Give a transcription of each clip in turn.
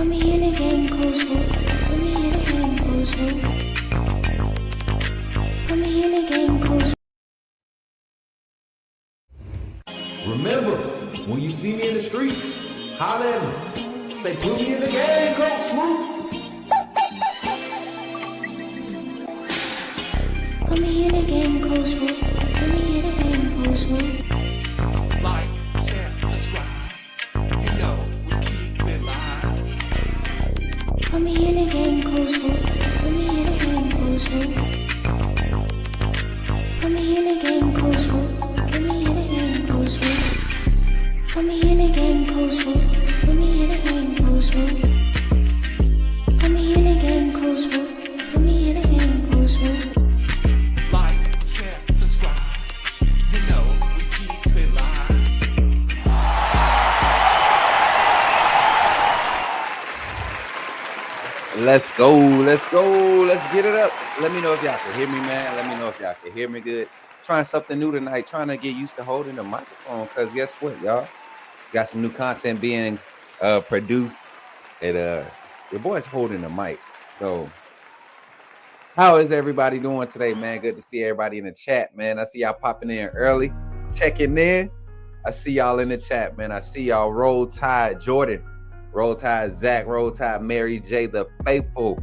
me in again, Coach Smook. Put me in again, Coach Smook. Put me in again, Coach. Remember, when you see me in the streets, holler at me. Say, put me in the game, Coach Smook. Put me in again, Coach Smook. Put me in again, Coach Smook. Like, share, subscribe. You know we keep it live. Put me in again, Coach Smook. Put me in again, Coach Smook. Put me in again, Coach Smook. Put me in again, Coach Smook. Put me in again, Coach Smook. Put me in again, Coach Smook. Put me in again, Coach Smook. Put me in again, Coach Smook. Like, share, subscribe. You know we keep it live. Let's go. Let's get it up. Let me know if y'all can hear me, man. Let me know if y'all can hear me good. Trying something new tonight, trying to get used to holding the microphone, because guess what, y'all? Got some new content being produced, and your boy's holding the mic. So how is everybody doing today, man? Good to see everybody in the chat, man. I see y'all popping in early, checking in. I see y'all in the chat, man. I see y'all. Roll Tide Jordan, Roll Tide Zach, Roll Tide Mary J, the faithful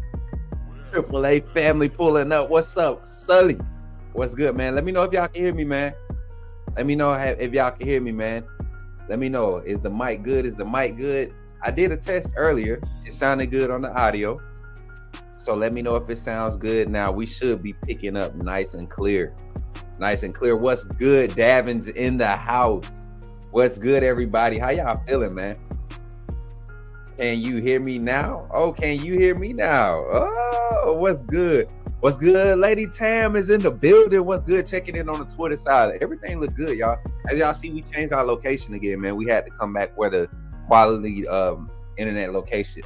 AAA family pulling up. What's up, Sully? What's good, man? Let me know if y'all can hear me, man. Let me know if y'all can hear me, man. Let me know. Is the mic good? Is the mic good? I did a test earlier. It sounded good on the audio. So let me know if it sounds good. Now we should be picking up nice and clear. Nice and clear. What's good? Davin's in the house. What's good, everybody? How y'all feeling, man? Can you hear me now? Oh, can you hear me now? Oh, what's good? What's good? Lady Tam is in the building. What's good? Checking in on the Twitter side. Everything look good, y'all. As y'all see, we changed our location again, man. We had to come back where the quality internet location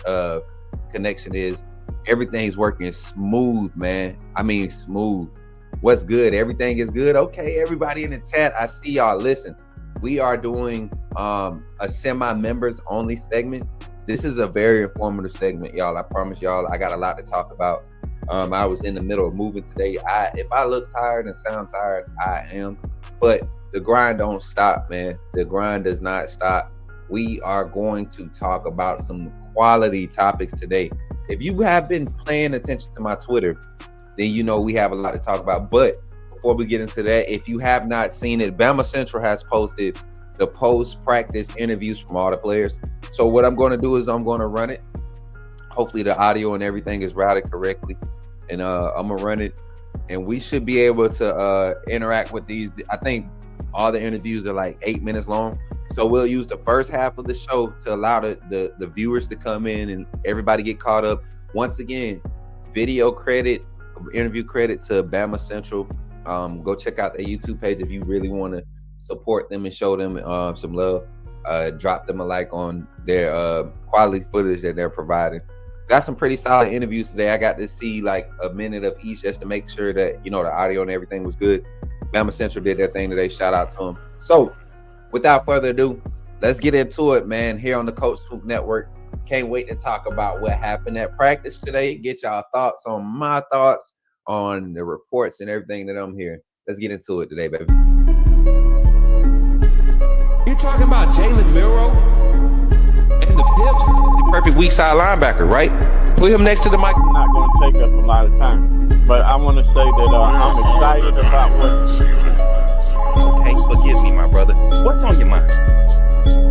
connection is. Everything's working smooth, man. I mean, smooth. What's good? Everything is good. Okay, everybody in the chat, I see y'all. Listen, we are doing a semi-members only segment. This is a very informative segment, y'all. I promise y'all, I got a lot to talk about. I was in the middle of moving today. If I look tired and sound tired, I am. But the grind don't stop, man. The grind does not stop. We are going to talk about some quality topics today. If you have been paying attention to my Twitter, then you know we have a lot to talk about. But before we get into that, if you have not seen it, Bama Central has posted the post-practice interviews from all the players. So what I'm going to do is I'm going to run it. Hopefully the audio and everything is routed correctly. And I'm going to run it. And we should be able to interact with these. I think all the interviews are like 8 minutes long. So we'll use the first half of the show to allow the viewers to come in and everybody get caught up. Once again, video credit, interview credit to Bama Central. Go check out their YouTube page if you really want to support them and show them some love. Drop them a like on their quality footage that they're providing. Got some pretty solid interviews today. I got to see like a minute of each just to make sure that, you know, the audio and everything was good. Bama Central did their thing today. Shout out to them. So without further ado, let's get into it, man, here on the Coach Smook Network. Can't wait to talk about what happened at practice today. Get y'all thoughts on my thoughts on the reports and everything that I'm hearing. Let's get into it today, baby. You talking about Jalen Milroe and the Pips? The perfect weak side linebacker, right? Put him next to the mic. I'm not going to take up a lot of time, but I want to say that I'm excited about what. Okay, forgive me, my brother. What's on your mind?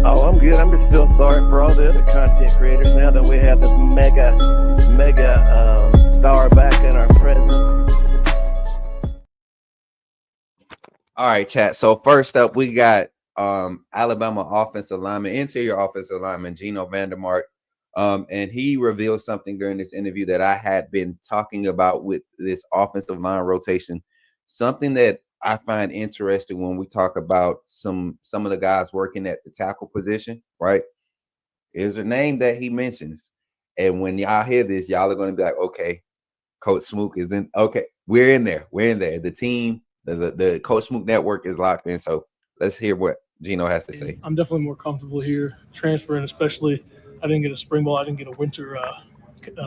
Oh, I'm good. I'm just still sorry for all the other content creators now that we have this mega star back in our presence. All right, chat. So first up, we got Alabama offensive lineman, interior offensive lineman, Geno Vandermark. And he revealed something during this interview that I had been talking about with this offensive line rotation. Something that I find interesting when we talk about some of the guys working at the tackle position, right? Is a name that he mentions. And when y'all hear this, y'all are going to be like, okay, Coach Smook is in. Okay, we're in there. We're in there. The team, the Coach Smook Network is locked in. So let's hear what Geno has to say. I'm definitely more comfortable here transferring, especially I didn't get a spring ball. I didn't get a winter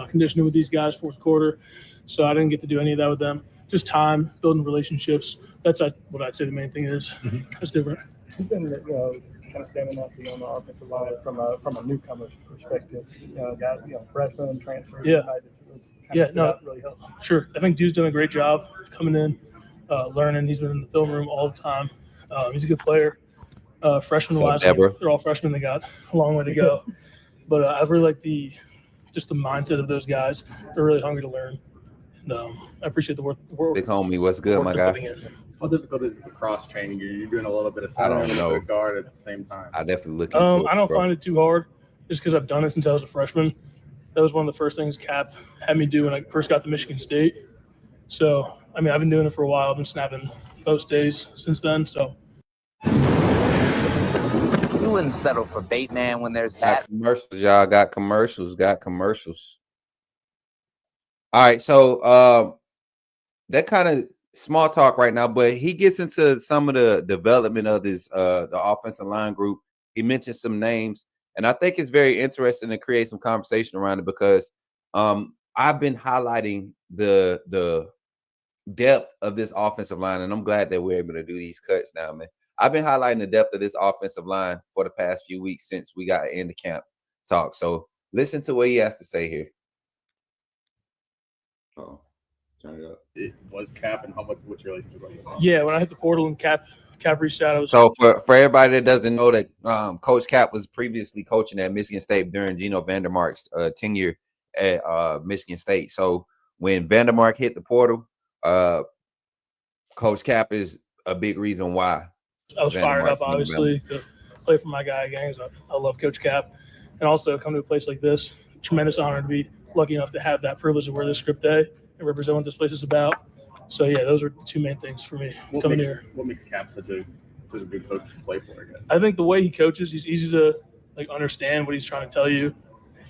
conditioning with these guys fourth quarter, so I didn't get to do any of that with them. Just time, building relationships. That's what I'd say the main thing is. That's different. Who's been kind of standing out to you on the offensive line from a newcomer's perspective? Guys, freshmen, transfers. Yeah. No, really helps. Sure. I think Dude's done a great job coming in, learning. He's been in the film room all the time. He's a good player. Freshman-wise, they're all freshmen. They got a long way to go. But I really like the mindset of those guys. They're really hungry to learn. And I appreciate the work. Big homie, what's good, my guy? How difficult is the cross training? You're doing a little bit of center and guard at the same time. I definitely look into it. I don't find it too hard just because I've done it since I was a freshman. That was one of the first things Cap had me do when I first got to Michigan State. So, I mean, I've been doing it for a while. I've been snapping most days since then. So, you wouldn't settle for bait man when there's got commercials, y'all. Got commercials. All right, so that kind of small talk right now, but he gets into some of the development of this the offensive line group. He mentioned some names, and I think it's very interesting to create some conversation around it because I've been highlighting the depth of this offensive line, and I'm glad that we're able to do these cuts now, man. I've been highlighting the depth of this offensive line for the past few weeks since we got in the camp talk. So listen to what he has to say here. Oh, turn it up. It was Cap, and how much what's your relationship? Yeah, when I hit the portal and Cap reached out, so for everybody that doesn't know that Coach Cap was previously coaching at Michigan State during Gino Vandermark's tenure at Michigan State. So when Vandermark hit the portal, Coach Cap is a big reason why. I was fired up, obviously, to play for my guy again. I love Coach Cap, and also come to a place like this. Tremendous honor to be lucky enough to have that privilege to wear this script day and represent what this place is about. So yeah, those are the two main things for me coming here. What makes Cap such a good coach to play for? Again? I think the way he coaches, he's easy to understand what he's trying to tell you.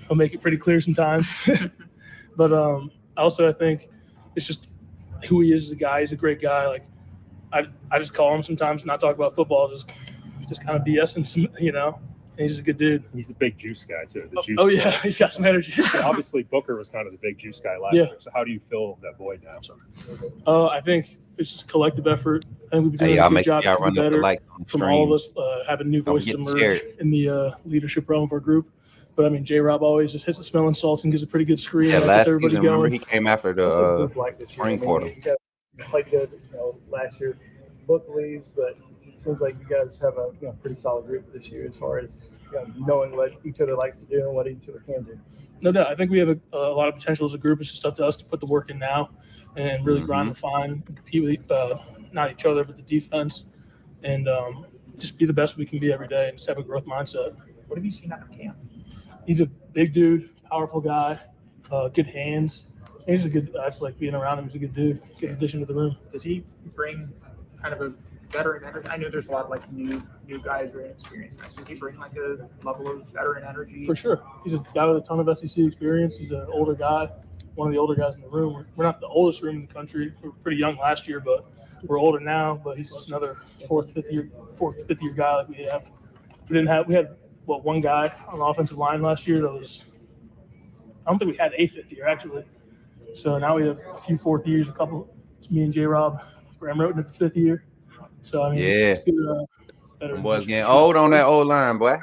He'll make it pretty clear sometimes, but also I think it's just who he is as a guy. He's a great guy. I just call him sometimes, not talk about football, just kind of BS and some, And he's a good dude. He's a big juice guy too. Yeah, he's got some energy. Obviously, Booker was kind of the big juice guy last year. So how do you fill that void now? I think it's just collective effort. I think we've been doing a good job to be better from all of us having new voices emerge in the leadership realm of our group. But I mean, J-Rob always just hits the smelling salts and gives a pretty good screen. Yeah, last season, remember he came after the spring portal. You played good, last year. Book leaves, but it seems like you guys have a pretty solid group this year as far as knowing what each other likes to do and what each other can do. No doubt. I think we have a lot of potential as a group. It's just up to us to put the work in now and really grind and refine, compete with not each other, but the defense, and just be the best we can be every day and just have a growth mindset. What have you seen out of camp? He's a big dude, powerful guy, good hands. He's a good. I just like being around him. He's a good dude. Good addition to the room. Does he bring kind of a veteran energy? I know there's a lot of new guys or inexperienced guys. Does he bring a level of veteran energy? For sure. He's a guy with a ton of SEC experience. He's an older guy, one of the older guys in the room. We're not the oldest room in the country. We were pretty young last year, but we're older now. But he's just another fourth, fifth year guy like we have. We had one guy on the offensive line last year that was. I don't think we had a fifth year actually. So now we have a few fourth years, a couple. It's me and J-Rob, Graham Roten at the fifth year. So, I mean, it's good, boys getting old on that old line, boy.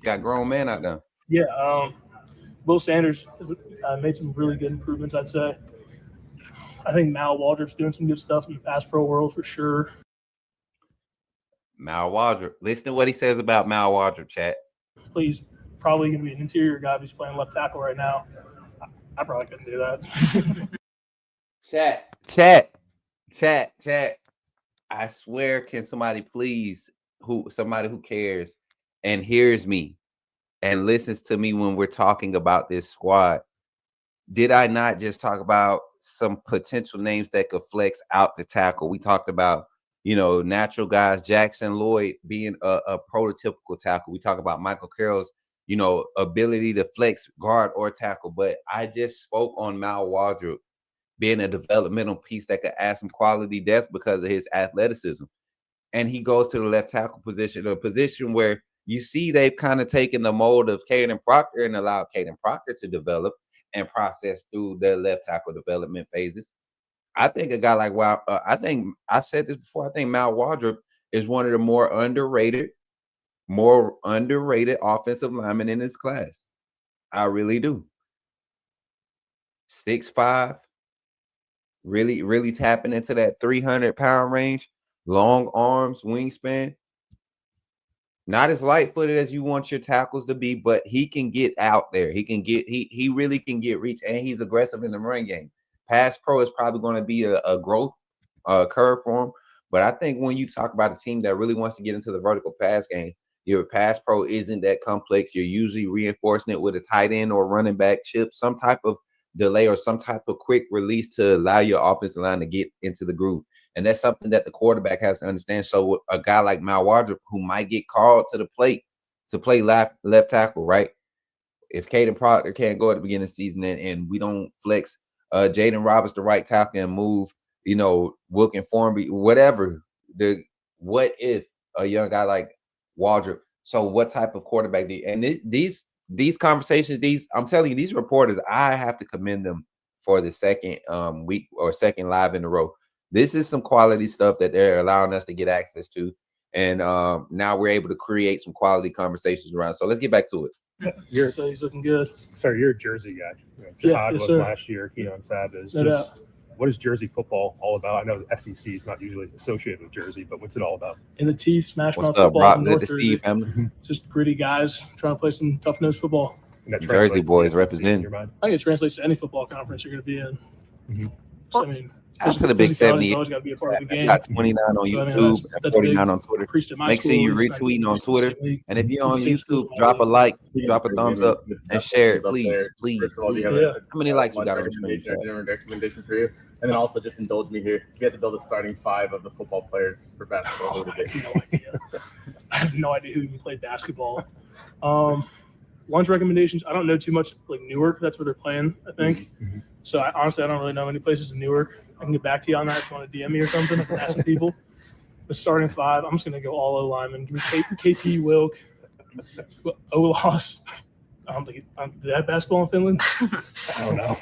Got grown men out there. Yeah. Will Sanders made some really good improvements, I'd say. I think Mal Waldrop's doing some good stuff in the pass pro world for sure. Mal Waldrop. Listen to what he says about Mal Waldrop, chat. He's probably going to be an interior guy if he's playing left tackle right now. I probably couldn't do that. Chat. I swear, can somebody please, somebody who cares and hears me and listens to me when we're talking about this squad, did I not just talk about some potential names that could flex out the tackle? We talked about, natural guys, Jackson Lloyd being a prototypical tackle. We talk about Michael Carroll's ability to flex guard or tackle. But I just spoke on Mal Waldrop being a developmental piece that could add some quality depth because of his athleticism. And he goes to the left tackle position, a position where you see they've kind of taken the mold of Caden Proctor and allowed Caden Proctor to develop and process through their left tackle development phases. I think a guy like I think I've said this before. I think Mal Wardrop is one of the more underrated offensive linemen in this class. I really do. 6'5", really tapping into that 300-pound range, long arms, wingspan. Not as light-footed as you want your tackles to be, but he can get out there. He really can get reach, and he's aggressive in the run game. Pass pro is probably going to be a growth curve for him. But I think when you talk about a team that really wants to get into the vertical pass game, your pass pro isn't that complex. You're usually reinforcing it with a tight end or running back chip, some type of delay or some type of quick release to allow your offensive line to get into the groove. And that's something that the quarterback has to understand. So a guy like Mal Wardrop, who might get called to the plate to play left tackle, right? If Caden Proctor can't go at the beginning of the season and we don't flex Jaden Roberts to right tackle and move, Wilk and Formby, whatever. What if a young guy like Wardrop? So what type of quarterback do you, and these conversations, I'm telling you, these reporters, I have to commend them for the second week or second live in a row. This is some quality stuff that they're allowing us to get access to. And now we're able to create some quality conversations around. So let's get back to it. So he's looking good. Sir, you're a Jersey guy. Jihad was last year. Keon Savage. What is Jersey football all about? I know the SEC is not usually associated with Jersey, but what's it all about? In the teeth, smash mouth football. Brock, good to see you, family. Just gritty guys trying to play some tough nose football. Jersey boys represent. I think it translates to any football conference you're going to be in. Mm-hmm. So, I mean, out to the Big 70. Always got to be a part of the game. Got 29 on YouTube, and 49 on Twitter. Make sure you retweet on Twitter, and if you're on YouTube, drop a like, drop a thumbs up, and share it, please. First of all, do you have How many likes we got on the screen? Recommendation for you, and then also just indulge me here. You have to build a starting five of the football players for basketball. I have no idea. I have no idea who even played basketball. Lunch recommendations. I don't know too much like Newark. That's where they're playing, I think. Mm-hmm. So honestly, I don't really know any places in Newark. I can get back to you on that if you want to DM me or something. I can ask some people. But starting five, I'm just going to go all O-linemen. Give me KP, Wilk, Olas. I don't think did they have basketball in Finland? I don't know.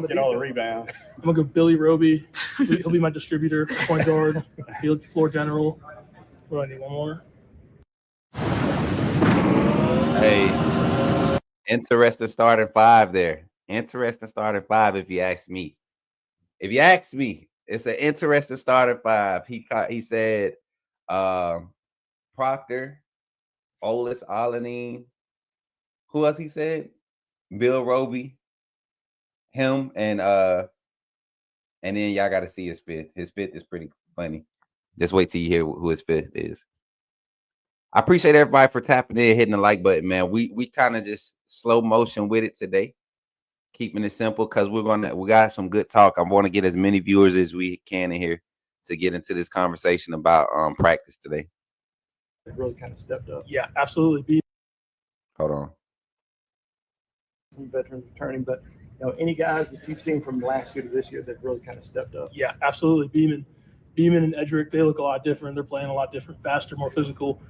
Get all the rebounds. I'm going to go Billy Roby. He'll be my distributor, point guard, field floor general. What do I need? One more? Hey, interesting starting five there. Interesting starting five, if you ask me. If you ask me, it's an interesting starting five. He said Proctor, Olis Alanine. Who else he said? Bill Roby, him, and then y'all got to see his fifth. His fifth is pretty funny. Just wait till you hear who his fifth is. I appreciate everybody for tapping in, hitting the like button, man. We kind of just slow motion with it today, keeping it simple because we got some good talk. I want to get as many viewers as we can in here to get into this conversation about practice today. It really kind of stepped up. Yeah, absolutely. Hold on. Some veterans returning, but any guys that you've seen from last year to this year that really kind of stepped up. Yeah, absolutely. Beeman and Edric, they look a lot different. They're playing a lot different, faster, more physical,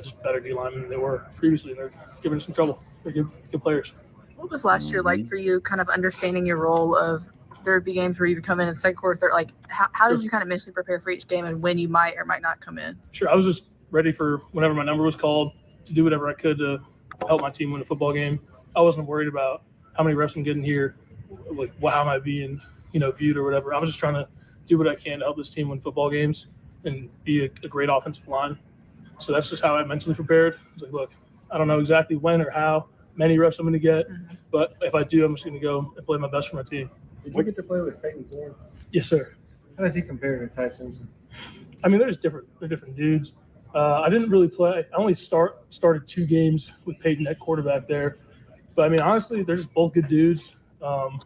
just better D linemen than they were previously. They're giving us some trouble. They're good players. What was last year like for you, kind of understanding your role of there would be games where you would come in second quarter, third? Like, how did you kind of mentally prepare for each game and when you might or might not come in? Sure. I was just ready for whenever my number was called to do whatever I could to help my team win a football game. I wasn't worried about how many reps I'm getting here, like how am I being, viewed or whatever. I was just trying to do what I can to help this team win football games and be a great offensive line. So that's just how I mentally prepared. I was like, look, I don't know exactly when or how many reps I'm going to get, but if I do, I'm just going to go and play my best for my team. Did you get to play with Peyton Thorne? Yes, sir. How does he compare to Ty Simpson? I mean, they're different dudes. I didn't really play. I only started 2 games with Peyton at quarterback there. But, I mean, honestly, they're just both good dudes. Love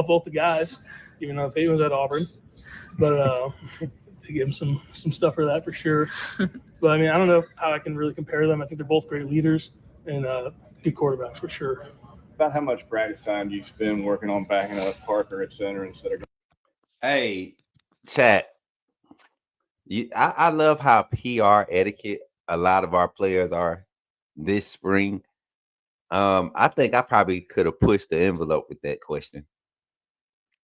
both the guys, even though Peyton was at Auburn. But to give him some stuff for that for sure. But, I mean, I don't know how I can really compare them. I think they're both great leaders and good quarterbacks for sure. About how much practice time do you spend working on backing up Parker at center instead of – Hey, chat. I love how PR etiquette a lot of our players are this spring. I think I probably could have pushed the envelope with that question.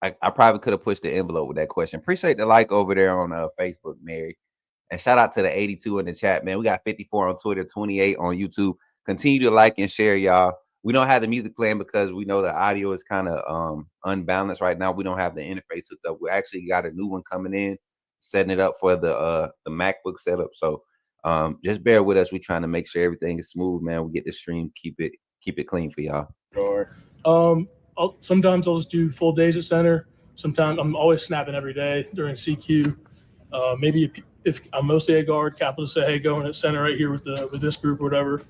I probably could have pushed the envelope with that question. Appreciate the like over there on Facebook, Mary. And shout out to the 82 in the chat, man. We got 54 on Twitter, 28 on YouTube. Continue to like and share, y'all. We don't have the music playing because we know the audio is kind of unbalanced right now. We don't have the interface hooked up. We actually got a new one coming in, setting it up for the MacBook setup. So just bear with us. We're trying to make sure everything is smooth, man. We get the stream, keep it clean for y'all. Sure. Sometimes I'll just do full days at center. Sometimes I'm always snapping every day during CQ. Maybe if I'm mostly a guard, Capital say, hey, going at center right here with this group or whatever.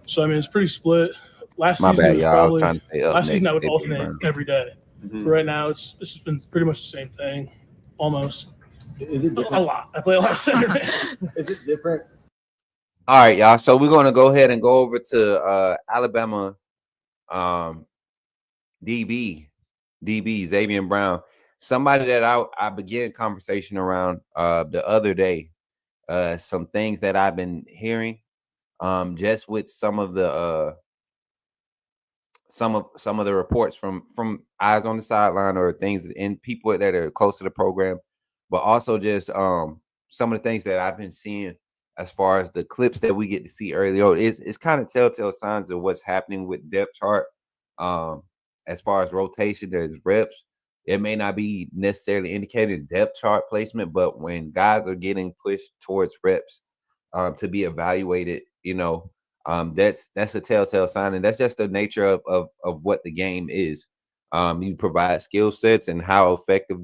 So I mean, it's pretty split. Last season I was trying to say last season I would alternate every day. Mm-hmm. But right now it's just been pretty much the same thing, almost. Is it different? A lot. I play a lot of center. Is it different? All right, y'all. So we're gonna go ahead and go over to Alabama DB Xavier Brown. Somebody that I began conversation around the other day. Some things that I've been hearing, just with some of the reports from eyes on the sideline or things and people that are close to the program, but also just some of the things that I've been seeing as far as the clips that we get to see early on. It's kind of telltale signs of what's happening with depth chart. As far as rotation, there's reps. It may not be necessarily indicated depth chart placement, but when guys are getting pushed towards reps to be evaluated, that's a telltale sign, and that's just the nature of what the game is. You provide skill sets, and how effective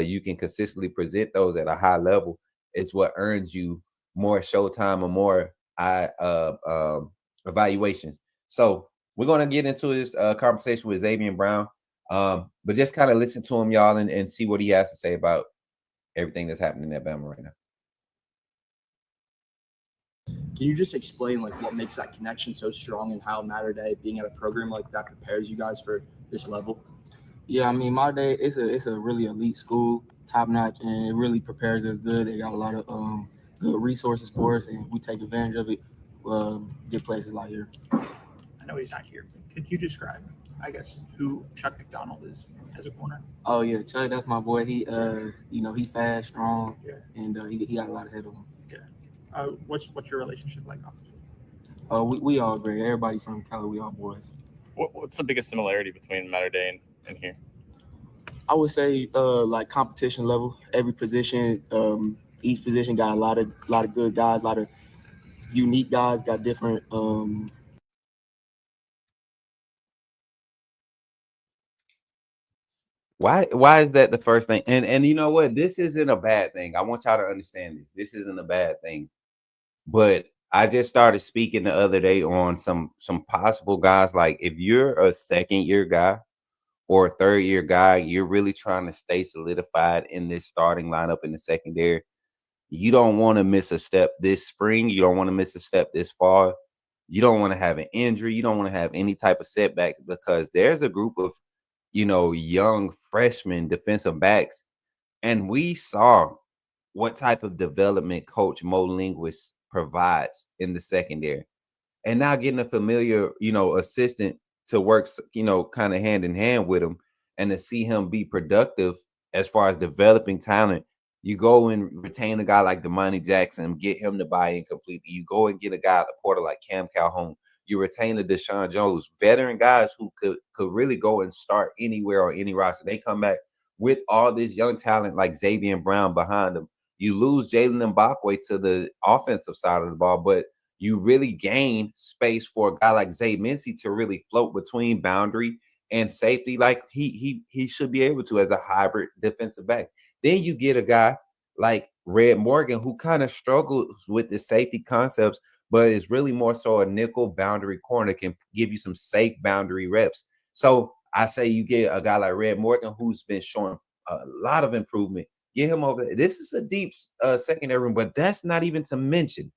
you can consistently present those at a high level is what earns you more showtime or more evaluations. So we're gonna get into this conversation with Xavier Brown. But just kind of listen to him, y'all, and see what he has to say about everything that's happening in Alabama right now. Can you just explain what makes that connection so strong and how Mater Day being at a program like that prepares you guys for this level? Yeah, I mean, Mater Day it's a really elite school, top notch, and it really prepares us good. They got a lot of good resources for us, and we take advantage of it. Get places like here. I know he's not here, but could you describe, I guess, who Chuck McDonald is as a corner? Oh yeah, Chuck, that's my boy. He he fast, strong, and he got a lot of head on him. Yeah. What's your relationship like off the field? We all great. Everybody from Cali, we all boys. What's the biggest similarity between Mater Day and here? I would say competition level. Every position, each position got a lot of good guys, a lot of unique guys, got different. Why is that the first thing? And you know what? This isn't a bad thing. I want y'all to understand this. This isn't a bad thing. But I just started speaking the other day on some possible guys. Like if you're a second year guy or a third year guy, you're really trying to stay solidified in this starting lineup in the secondary. You don't want to miss a step this spring. You don't want to miss a step this fall. You don't want to have an injury. You don't want to have any type of setback, because there's a group of young freshman defensive backs, and we saw what type of development Coach Mo Linguist provides in the secondary. And now getting a familiar, assistant to work, kind of hand in hand with him, and to see him be productive as far as developing talent. You go and retain a guy like Damani Jackson, get him to buy in completely. You go and get a guy at the portal like Cam Calhoun. You retain a Deshaun Jones, veteran guys who could really go and start anywhere on any roster. They come back with all this young talent like Xavier Brown behind them. You lose Jalen Mbakwe to the offensive side of the ball, but you really gain space for a guy like Zay Mincy to really float between boundary and safety like he should be able to as a hybrid defensive back. Then you get a guy like Red Morgan, who kind of struggles with the safety concepts, but is really more so a nickel boundary corner, can give you some safe boundary reps. So I say you get a guy like Red Morgan, who's been showing a lot of improvement. Get him over there. This is a deep secondary room, but that's not even to mention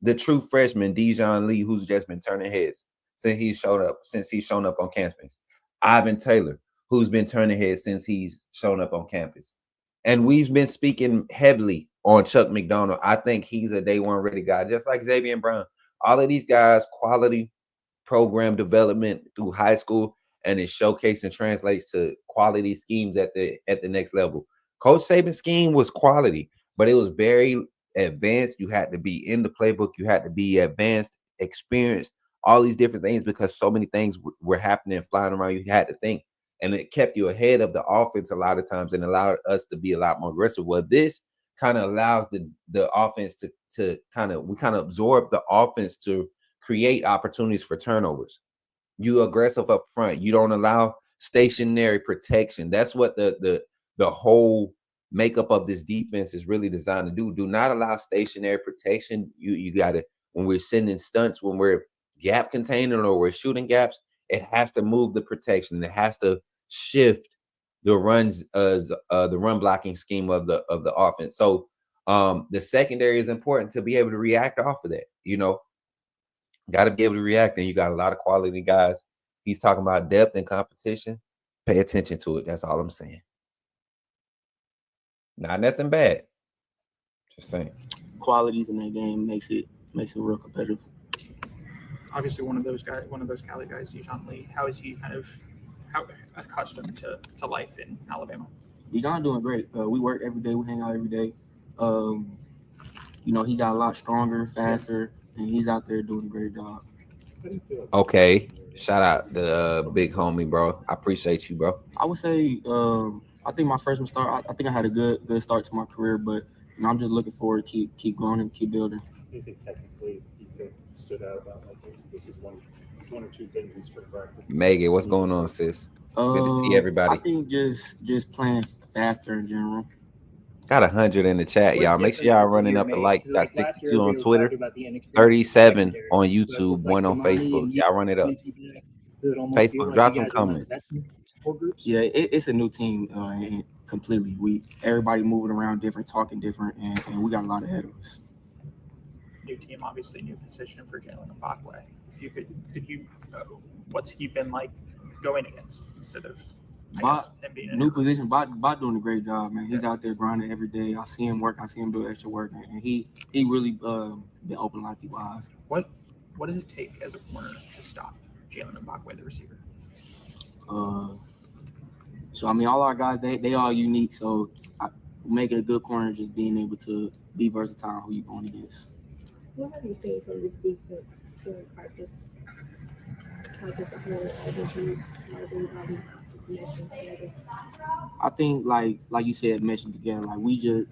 the true freshman, Dijon Lee, who's just been turning heads since he's shown up on campus. Ivan Taylor, who's been turning heads since he's shown up on campus. And we've been speaking heavily on Chuck McDonald. I think he's a day one ready guy, just like Xavier Brown. All of these guys, quality program development through high school, and it showcases and translates to quality schemes at the next level. Coach Saban's scheme was quality, but it was very advanced. You had to be in the playbook, you had to be advanced, experienced, all these different things because so many things were happening, flying around. You had to think, and it kept you ahead of the offense a lot of times and allowed us to be a lot more aggressive. Well, this kind of allows the offense to kind of absorb the offense to create opportunities for turnovers. You aggressive up front. You don't allow stationary protection. That's what the whole makeup of this defense is really designed to do. Do not allow stationary protection. You got to, when we're sending stunts, when we're gap containing or we're shooting gaps, it has to move the protection. It has to shift the runs, the run blocking scheme of the offense. So the secondary is important to be able to react off of that. Got to be able to react, and you got a lot of quality guys. He's talking about depth and competition. Pay attention to it. That's all I'm saying. Not nothing bad. Just saying. Qualities in that game makes it real competitive. Obviously, one of those Cali guys, Dijon Lee. How is he how accustomed to life in Alabama? Dijon doing great. We work every day. We hang out every day. He got a lot stronger, faster, and he's out there doing a great job. Okay. Shout out the big homie, bro. I appreciate you, bro. I would say I think my freshman start, I think I had a good start to my career, but I'm just looking forward to keep growing and keep building. Do you think technically stood out about this is one or two things in spring practice? Megan, what's going on, sis? Good to see everybody. I think just playing faster in general. Got 100 in the chat, y'all. Make sure y'all running up the likes. Got 62 on Twitter, 37 on YouTube, 1 on Facebook. Y'all run it up. Facebook, drop some comments. Yeah, it's a new team, and completely. Everybody moving around different, talking different, and we got a lot ahead of us. New team, obviously, new position for Jalen Mbakwe. If you could what's he been like going against instead of him being new position? Bot doing a great job, man. He's out there grinding every day. I see him work. I see him do extra work, and he really been opening a lot of people's eyes. What does it take as a corner to stop Jalen Mbakwe, the receiver? So I mean, all our guys they all unique. So making a good corner is just being able to be versatile who you going against. What have you seen from this defense during practice? I think like you said, mentioned together, like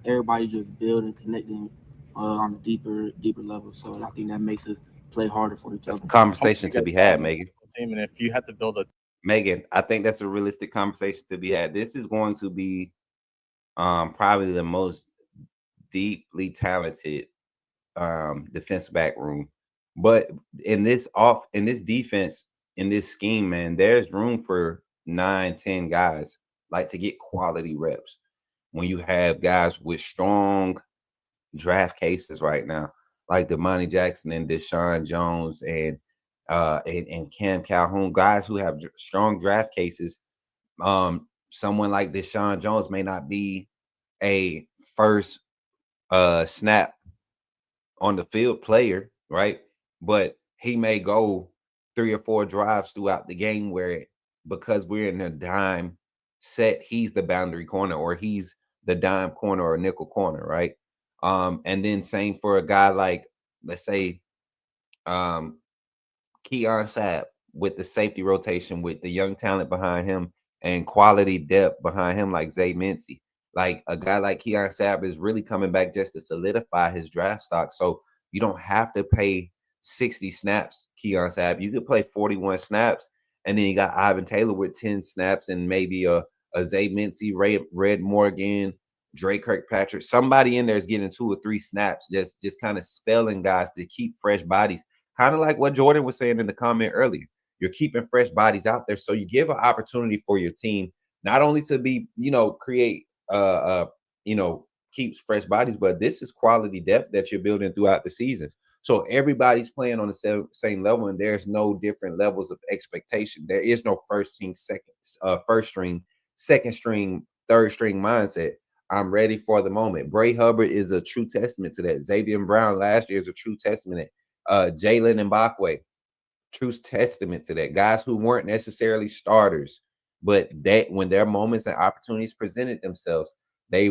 everybody just building, connecting on a deeper level. So I think that makes us play harder for each other. Conversation to be had, Megan. And if you had to build Megan, I think that's a realistic conversation to be had. This is going to be probably the most deeply talented defensive back room. But in this defense, in this scheme, man, there's room for 9-10 guys like to get quality reps. When you have guys with strong draft cases right now, like Damani Jackson and Deshaun Jones and Cam Calhoun, guys who have strong draft cases. Someone like Deshaun Jones may not be a first snap on the field player, right? But he may go 3 or 4 drives throughout the game where, because we're in a dime set, he's the boundary corner or he's the dime corner or nickel corner, right? And then same for a guy like, let's say, Keon Sapp with the safety rotation, with the young talent behind him and quality depth behind him, like Zay Mincy. Like a guy like Keon Sapp is really coming back just to solidify his draft stock. So you don't have to pay 60 snaps, Keon Sapp. You could play 41 snaps, and then you got Ivan Taylor with 10 snaps and maybe a Zay Mincy, Red Morgan, Drake Kirkpatrick. Somebody in there is getting 2 or 3 snaps, just kind of spelling guys to keep fresh bodies. Kind of like what Jordan was saying in the comment earlier. You're keeping fresh bodies out there. So you give an opportunity for your team, not only to be, create, keeps fresh bodies, but this is quality depth that you're building throughout the season. So everybody's playing on the same level, and there's no different levels of expectation. There is no first string, second string, third string mindset. I'm ready for the moment. Bray Hubbard is a true testament to that. Xavier Brown last year is a true testament. Jalen Mbakwe, true testament to that. Guys who weren't necessarily starters, but that when their moments and opportunities presented themselves, they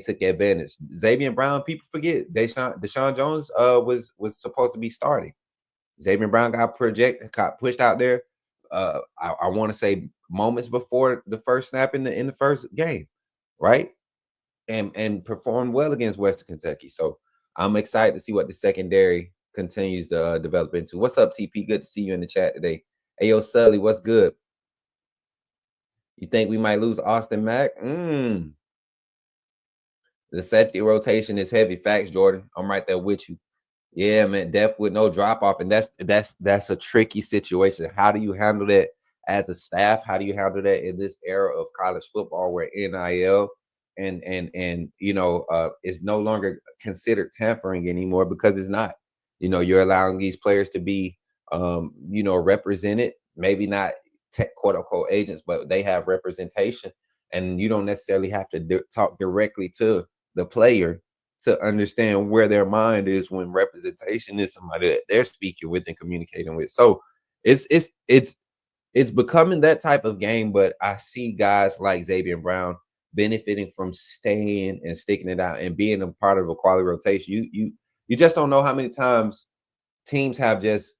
took advantage. Xavier Brown, people forget. Deshaun Jones was supposed to be starting. Xavier Brown got pushed out there. I want to say moments before the first snap in the first game, right? And performed well against Western Kentucky. So I'm excited to see what the secondary continues to develop into. What's up, TP? Good to see you in the chat today. Hey, yo, Sully, what's good? You think we might lose Austin Mack? The safety rotation is heavy. Facts, Jordan. I'm right there with you. Yeah, man, depth with no drop off, and that's a tricky situation. How do you handle that as a staff? How do you handle that in this era of college football where NIL and is no longer considered tampering anymore because it's not. You're allowing these players to be represented, maybe not quote unquote agents, but they have representation, and you don't necessarily have to talk directly to the player to understand where their mind is when representation is somebody that they're speaking with and communicating with. So it's becoming that type of game, but I see guys like Xavier Brown benefiting from staying and sticking it out and being a part of a quality rotation. You just don't know how many times teams have just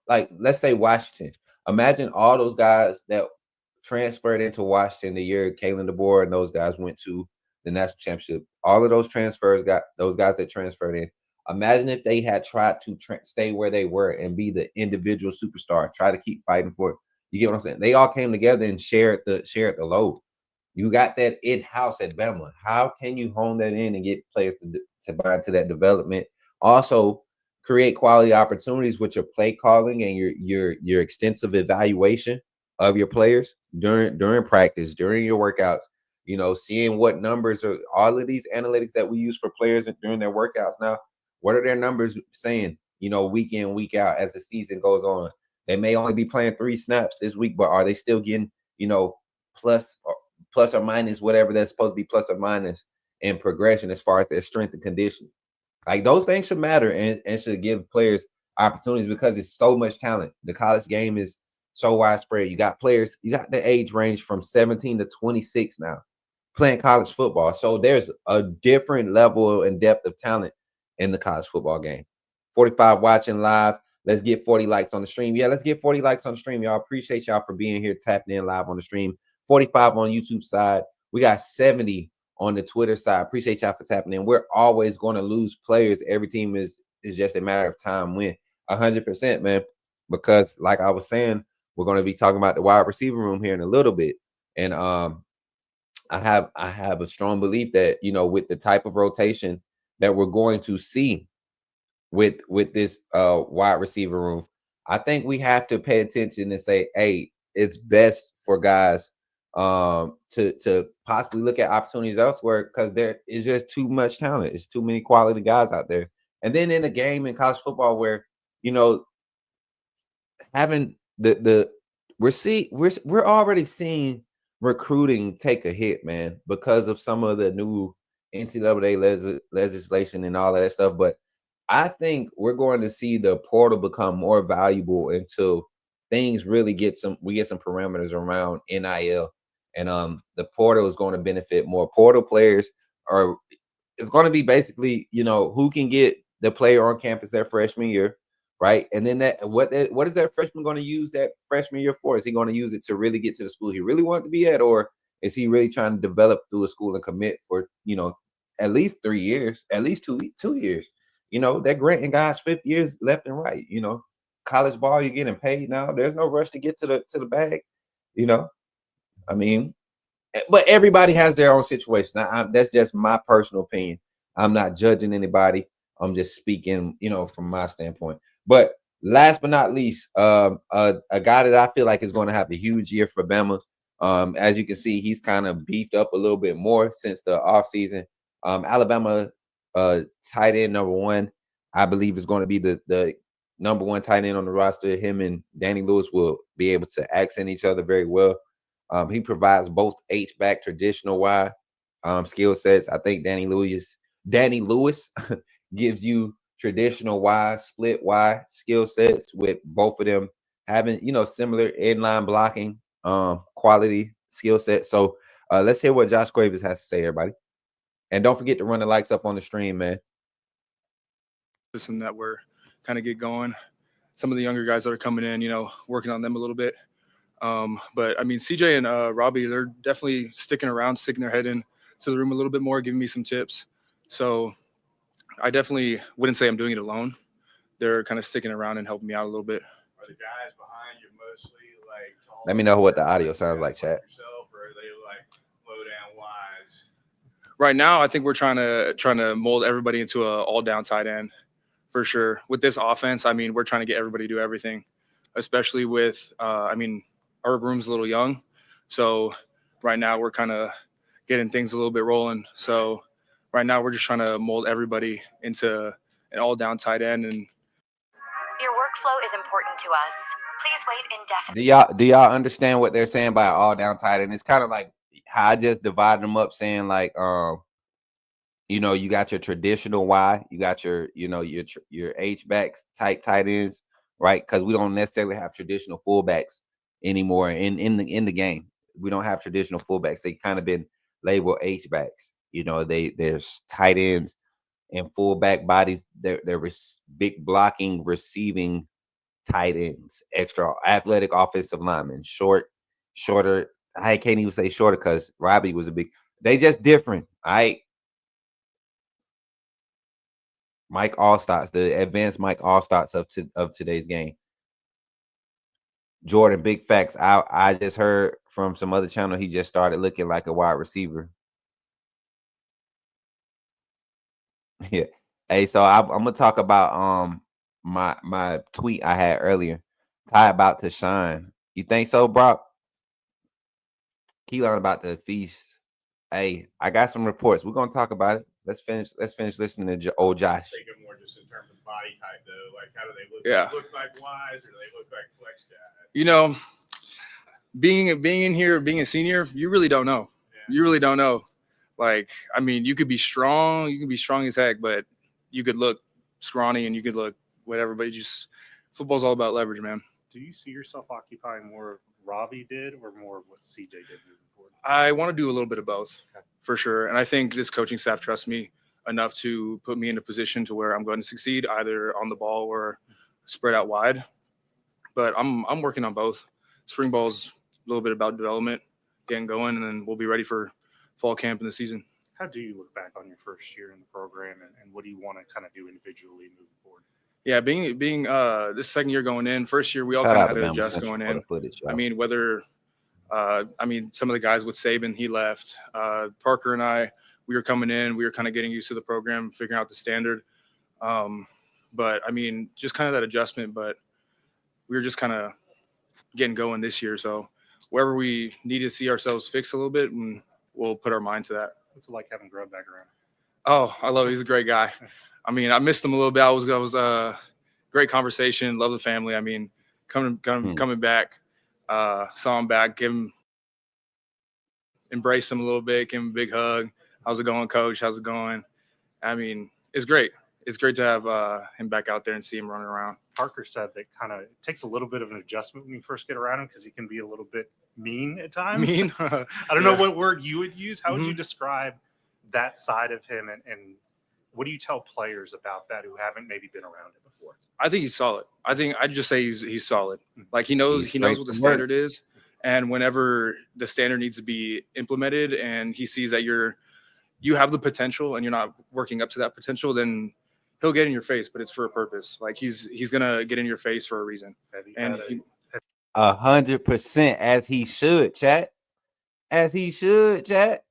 like, let's say Washington. Imagine all those guys that transferred into Washington the year Kalen DeBoer and those guys went to the national championship. All of those transfers got those guys that transferred in. Imagine if they had tried to stay where they were and be the individual superstar, try to keep fighting for it. You get what I'm saying? They all came together and shared the load. You got that in-house at Bama. How can you hone that in and get players to buy into that development? Also, create quality opportunities with your play calling and your extensive evaluation of your players during practice, during your workouts. Seeing what numbers are all of these analytics that we use for players during their workouts now. What are their numbers saying? Week in, week out as the season goes on. They may only be playing 3 snaps this week, but are they still getting plus or minus whatever that's supposed to be plus or minus in progression as far as their strength and conditioning? Like, those things should matter and should give players opportunities because it's so much talent. The college game is so widespread. You got players, you got the age range from 17 to 26 now playing college football. So there's a different level and depth of talent in the college football game. 45 watching live. Let's get 40 likes on the stream. Yeah, let's get 40 likes on the stream, y'all. Appreciate y'all for being here, tapping in live on the stream. 45 on YouTube side. We got 70 on the Twitter side. Appreciate y'all for tapping in. We're always going to lose players. Every team is just a matter of time when. 100%, man. Because like I was saying, we're going to be talking about the wide receiver room here in a little bit. And I have a strong belief that, with the type of rotation that we're going to see with this wide receiver room, I think we have to pay attention and say, hey, it's best for guys to possibly look at opportunities elsewhere because there is just too much talent. It's too many quality guys out there. And then in a game in college football where, having we're already seeing recruiting take a hit, man, because of some of the new NCAA legislation and all of that stuff. But I think we're going to see the portal become more valuable until things really get some parameters around NIL. And the portal is going to benefit more. Portal players it's going to be basically, who can get the player on campus their freshman year, right? And then what is that freshman going to use that freshman year for? Is he going to use it to really get to the school he really wanted to be at, or is he really trying to develop through a school and commit for at least 3 years, at least 2 years? They're granting guys 5 years left and right. College ball, you're getting paid now. There's no rush to get to the bag. I mean, but everybody has their own situation. That's just my personal opinion. I'm not judging anybody. I'm just speaking, from my standpoint. But last but not least, a guy that I feel like is going to have a huge year for Bama. As you can see, he's kind of beefed up a little bit more since the offseason. Alabama tight end number 1, I believe, is going to be the number 1 tight end on the roster. Him and Danny Lewis will be able to accent each other very well. He provides both H-back, traditional wide, skill sets. I think Danny Lewis gives you traditional Y, split Y skill sets, with both of them having, similar inline blocking quality skill set. So let's hear what Josh Graves has to say, everybody. And don't forget to run the likes up on the stream, man. Listen, that we're kind of get going. Some of the younger guys that are coming in, working on them a little bit. But I mean, CJ and Robbie, they're definitely sticking around, sticking their head in to the room a little bit more, giving me some tips. So I definitely wouldn't say I'm doing it alone. They're kind of sticking around and helping me out a little bit. Are the guys behind you mostly like tall? Let me know what the audio sounds like, chat. Or are they like low down wise? Right now, I think we're trying to mold everybody into a all down tight end for sure. With this offense, I mean, we're trying to get everybody to do everything, especially with, I mean, our room's a little young. So right now we're kind of getting things a little bit rolling. So right now we're just trying to mold everybody into an all down tight end. And your workflow is important to us. Please wait indefinitely. Do y'all understand what they're saying by all down tight end? It's kind of like how I just divided them up, saying like, you got your traditional Y, you got your H-backs type tight ends, right? Because we don't necessarily have traditional fullbacks anymore in the game. We don't have traditional fullbacks. They kind of been labeled H-backs. There's tight ends and fullback bodies. They're big blocking, receiving tight ends, extra athletic offensive linemen, shorter. I can't even say shorter because Robbie was a big. They just different, all right? Mike Allstats, the advanced Mike Allstats of today's game. Jordan, big facts. I just heard from some other channel he just started looking like a wide receiver. Yeah. Hey, so I'm gonna talk about my tweet I had earlier. Ty about to shine. You think so, Brock? Keelan about to feast. Hey, I got some reports. We're gonna talk about it. Let's finish listening to old Josh. Thinking more just in terms of body type, though. Like, how do they look? Yeah. Do they look like wise, or do they look like flex guys? Being in here, being a senior, you really don't know. Yeah. You really don't know. Like, I mean, you could be strong. You can be strong as heck, but you could look scrawny and you could look whatever. But football's all about leverage, man. Do you see yourself occupying more of Robbie did or more of what CJ did moving forward? I want to do a little bit of both, for sure. And I think this coaching staff trusts me enough to put me in a position to where I'm going to succeed either on the ball or spread out wide. But I'm working on both. Spring ball's a little bit about development, getting going, and then we'll be ready for fall camp in the season. How do you look back on your first year in the program, and what do you want to kind of do individually moving forward? Yeah, being this second year going in, first year we all kind of had to adjust going in. I mean, some of the guys with Saban, he left. Parker and I, we were coming in, we were kind of getting used to the program, figuring out the standard. But I mean, just kind of that adjustment. But we were just kind of getting going this year. So wherever we need to see ourselves fix a little bit, and we'll put our mind to that. What's it like having Grubb back around? Oh, I love it. He's a great guy. I mean, I missed him a little bit. I was great conversation. Love the family. I mean, coming back, saw him back, embraced him a little bit, give him a big hug. How's it going, coach? How's it going? I mean, it's great. It's great to have him back out there and see him running around. Parker said that kind of takes a little bit of an adjustment when you first get around him because he can be a little bit mean at times. Mean? I don't know what word you would use. How would you describe that side of him, and what do you tell players about that who haven't maybe been around him before? I think he's solid. I think I'd just say he's solid. Like he knows what the standard is, and whenever the standard needs to be implemented, and he sees that you have the potential and you're not working up to that potential, then he'll get in your face. But it's for a purpose. Like he's gonna get in your face for a reason. And 100%, as he should, chat. As he should, chat.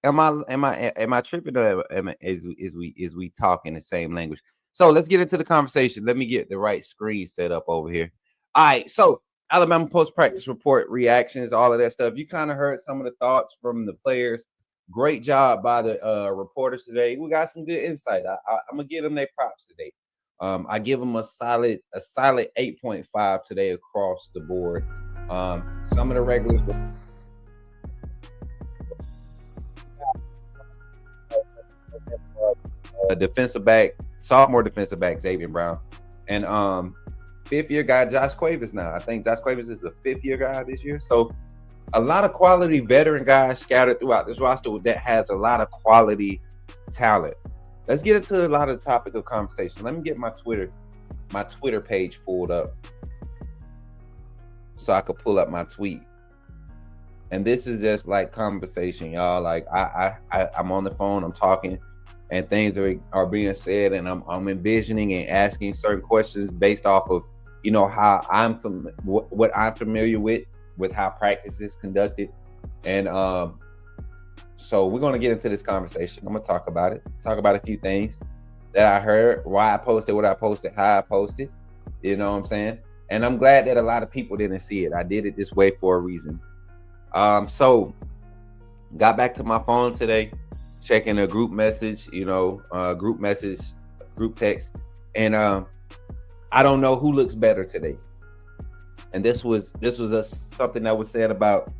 Am I tripping, or is we talking the same language? So let's get into the conversation. Let me get the right screen set up over here. All right, so Alabama post-practice report, reactions, all of that stuff. You kind of heard some of the thoughts from the players. Great job by the reporters today. We got some good insight. I'm gonna give them their props today. I give them a solid 8.5 today across the board. Some of the regulars. a defensive back, sophomore defensive back, Xavier Brown, and 5th-year guy Josh Cuevas now. I think Josh Cuevas is a 5th-year guy this year. So a lot of quality veteran guys scattered throughout this roster that has a lot of quality talent. Let's get into a lot of the topic of conversation. Let me get my Twitter page pulled up so I could pull up my tweet. And this is just like conversation, y'all. Like I'm on the phone, I'm talking, and things are being said, and I'm envisioning and asking certain questions based off of, you know, how what I'm familiar with how practice is conducted. And so we're gonna get into this conversation. I'm gonna talk about a few things that I heard, why I posted what I posted, how I posted, you know what I'm saying? And I'm glad that a lot of people didn't see it. I did it this way for a reason. So got back to my phone today, checking a group message, group text, and I don't know who looks better today. And this was something that was said about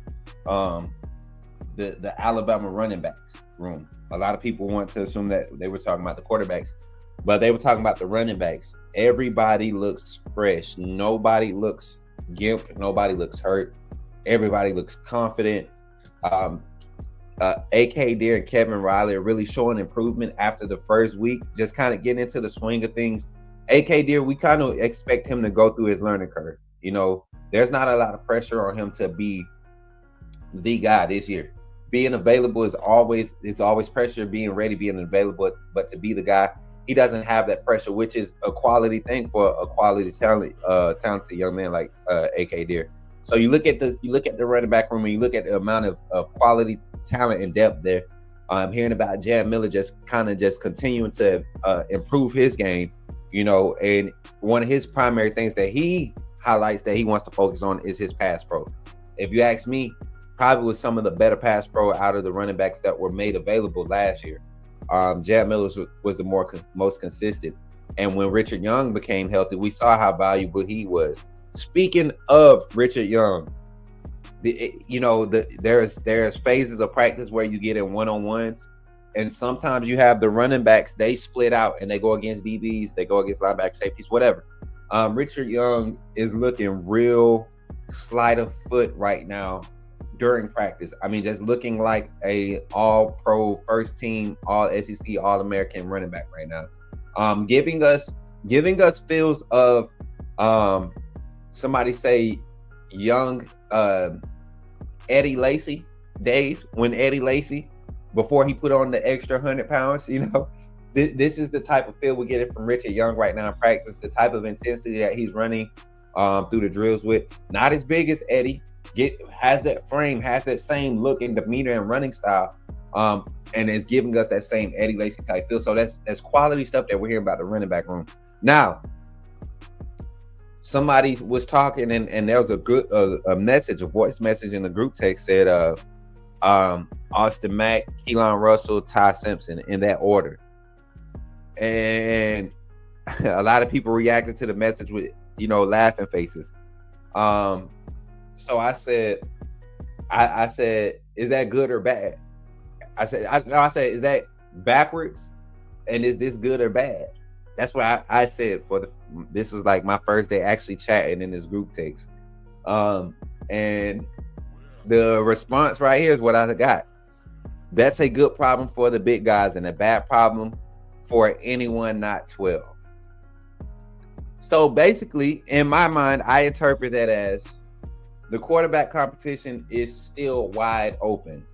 the Alabama running backs room. A lot of people want to assume that they were talking about the quarterbacks, but they were talking about the running backs. Everybody looks fresh. Nobody looks gimped. Nobody looks hurt. Everybody looks confident. AK Deer and Kevin Riley are really showing improvement after the first week, just kind of getting into the swing of things. AK Deer, we kind of expect him to go through his learning curve. You know, there's not a lot of pressure on him to be the guy this year. Being available is always pressure. Being ready, being available, but to be the guy, he doesn't have that pressure, which is a quality thing for a quality talented young man like AK Deer. So you look at the running back room, and you look at the amount of quality talent and depth there. I'm hearing about Jam Miller just continuing to improve his game, you know, and one of his primary things that he highlights that he wants to focus on is his pass pro. If you ask me, probably was some of the better pass pro out of the running backs that were made available last year. Jam Miller was the most consistent. And when Richard Young became healthy, we saw how valuable he was. Speaking of Richard Young, there's phases of practice where you get in one-on-ones, and sometimes you have the running backs, they split out and they go against DBs, they go against linebacker, safeties, whatever. Richard Young is looking real sleight of foot right now during practice. I mean, just looking like a all-pro, first team, all SEC, all-American running back right now. Giving us feels of somebody say young Eddie Lacy days, when Eddie Lacy, before he put on the extra 100 pounds, you know, this is the type of feel we're getting from Richard Young right now in practice, the type of intensity that he's running through the drills with. Not as big as Eddie, has that frame, has that same look and demeanor and running style, and is giving us that same Eddie Lacy type feel. So that's quality stuff that we're hearing about the running back room. Now, somebody was talking, and there was a message, a voice message in the group text said Austin Mack, Keelan Russell, Ty Simpson, in that order. And a lot of people reacted to the message with, you know, laughing faces. So I said, is that good or bad? I said, is that backwards? And is this good or bad? That's what I said this is like my first day actually chatting in this group text. And the response right here is what I got. That's a good problem for the big guys and a bad problem for anyone not 12. So basically, in my mind, I interpret that as the quarterback competition is still wide open.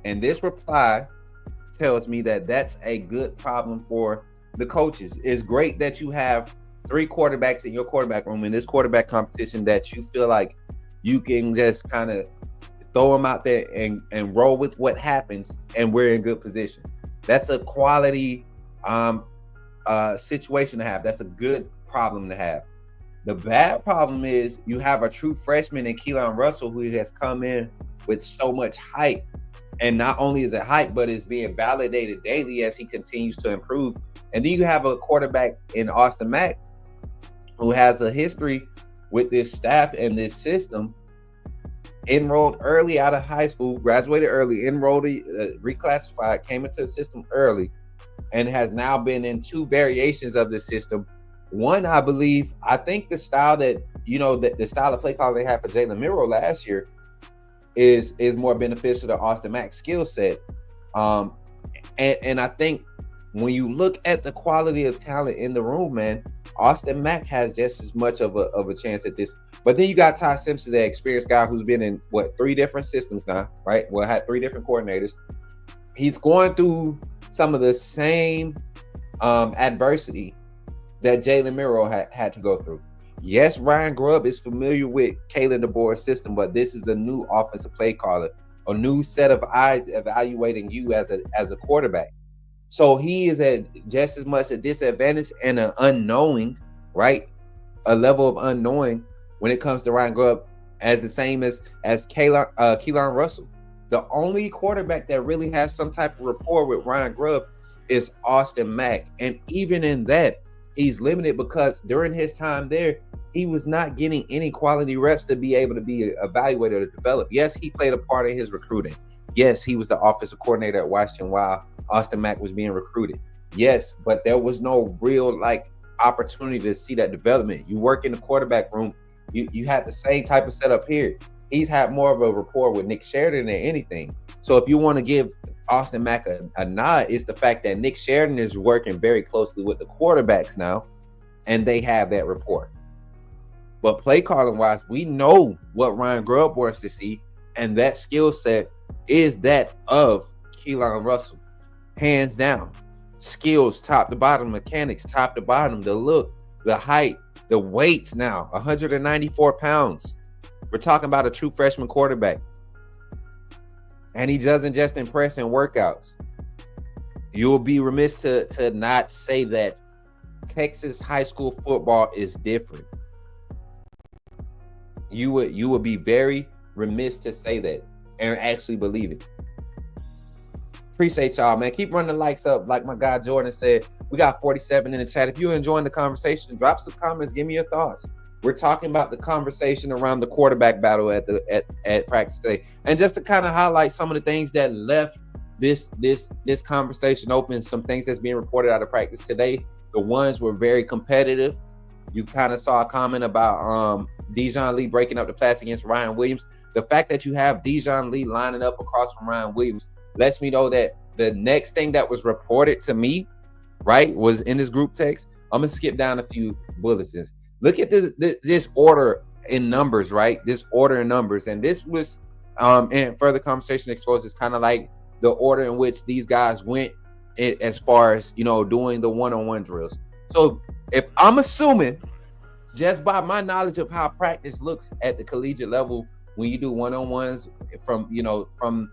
And this reply tells me that that's a good problem for the coaches. It's great that you have 3 quarterbacks in your quarterback room in this quarterback competition that you feel like you can just kind of throw them out there and roll with what happens, and we're in good position. That's a quality situation to have. That's a good problem to have. The bad problem is you have a true freshman in Keelan Russell who has come in with so much hype. And not only is it hype, but it's being validated daily as he continues to improve. And then you have a quarterback in Austin Mack who has a history with this staff and this system, enrolled early out of high school, graduated early, enrolled, reclassified, came into the system early, and has now been in 2 variations of the system. One, I think the style that, the style of play call they had for Jalen Miro last year is more beneficial to Austin Mack's skill set. And I think when you look at the quality of talent in the room, man, Austin Mack has just as much of a chance at this. But then you got Ty Simpson, the experienced guy who's been in 3 different systems now, right? Well, had 3 different coordinators. He's going through some of the same adversity that Jalen Miro had to go through. Yes, Ryan Grubb is familiar with Kalen DeBoer's system, but this is a new offensive play caller, a new set of eyes evaluating you as a quarterback. So he is at just as much a disadvantage and an unknowing, right? A level of unknowing when it comes to Ryan Grubb as the same as Keelan Russell. The only quarterback that really has some type of rapport with Ryan Grubb is Austin Mack. And even in that, he's limited because during his time there, he was not getting any quality reps to be able to be evaluated or developed. Yes, he played a part in his recruiting. Yes, he was the offensive coordinator at Washington while Austin Mack was being recruited. Yes, but there was no real opportunity to see that development. You work in the quarterback room, you had the same type of setup here. He's had more of a rapport with Nick Sheridan than anything. So if you want to give Austin Mack a nod, it's the fact that Nick Sheridan is working very closely with the quarterbacks now, and they have that rapport. But play calling wise, we know what Ryan Grubb wants to see, and that skill set is that of Keelan Russell, hands down. Skills top to bottom, mechanics top to bottom, the look, the height, the weights now, 194 pounds. We're talking about a true freshman quarterback. And he doesn't just impress in workouts. You'll be remiss to not say that Texas high school football is different. You would be very remiss to say that and actually believe it. Appreciate y'all, man. Keep running the likes up. Like my guy Jordan said, we got 47 in the chat. If you're enjoying the conversation, drop some comments. Give me your thoughts. We're talking about the conversation around the quarterback battle at practice today. And just to kind of highlight some of the things that left this conversation open, some things that's being reported out of practice today. The ones were very competitive. You kind of saw a comment about Dijon Lee breaking up the pass against Ryan Williams. The fact that you have Dijon Lee lining up across from Ryan Williams lets me know that the next thing that was reported to me, right, was in this group text. I'm going to skip down a few bulletins. Look at this order in numbers, right? This order in numbers. And this was, in further conversation exposed, it's kind of like the order in which these guys went as far as, doing the one-on-one drills. So if I'm assuming, just by my knowledge of how practice looks at the collegiate level, when you do one-on-ones from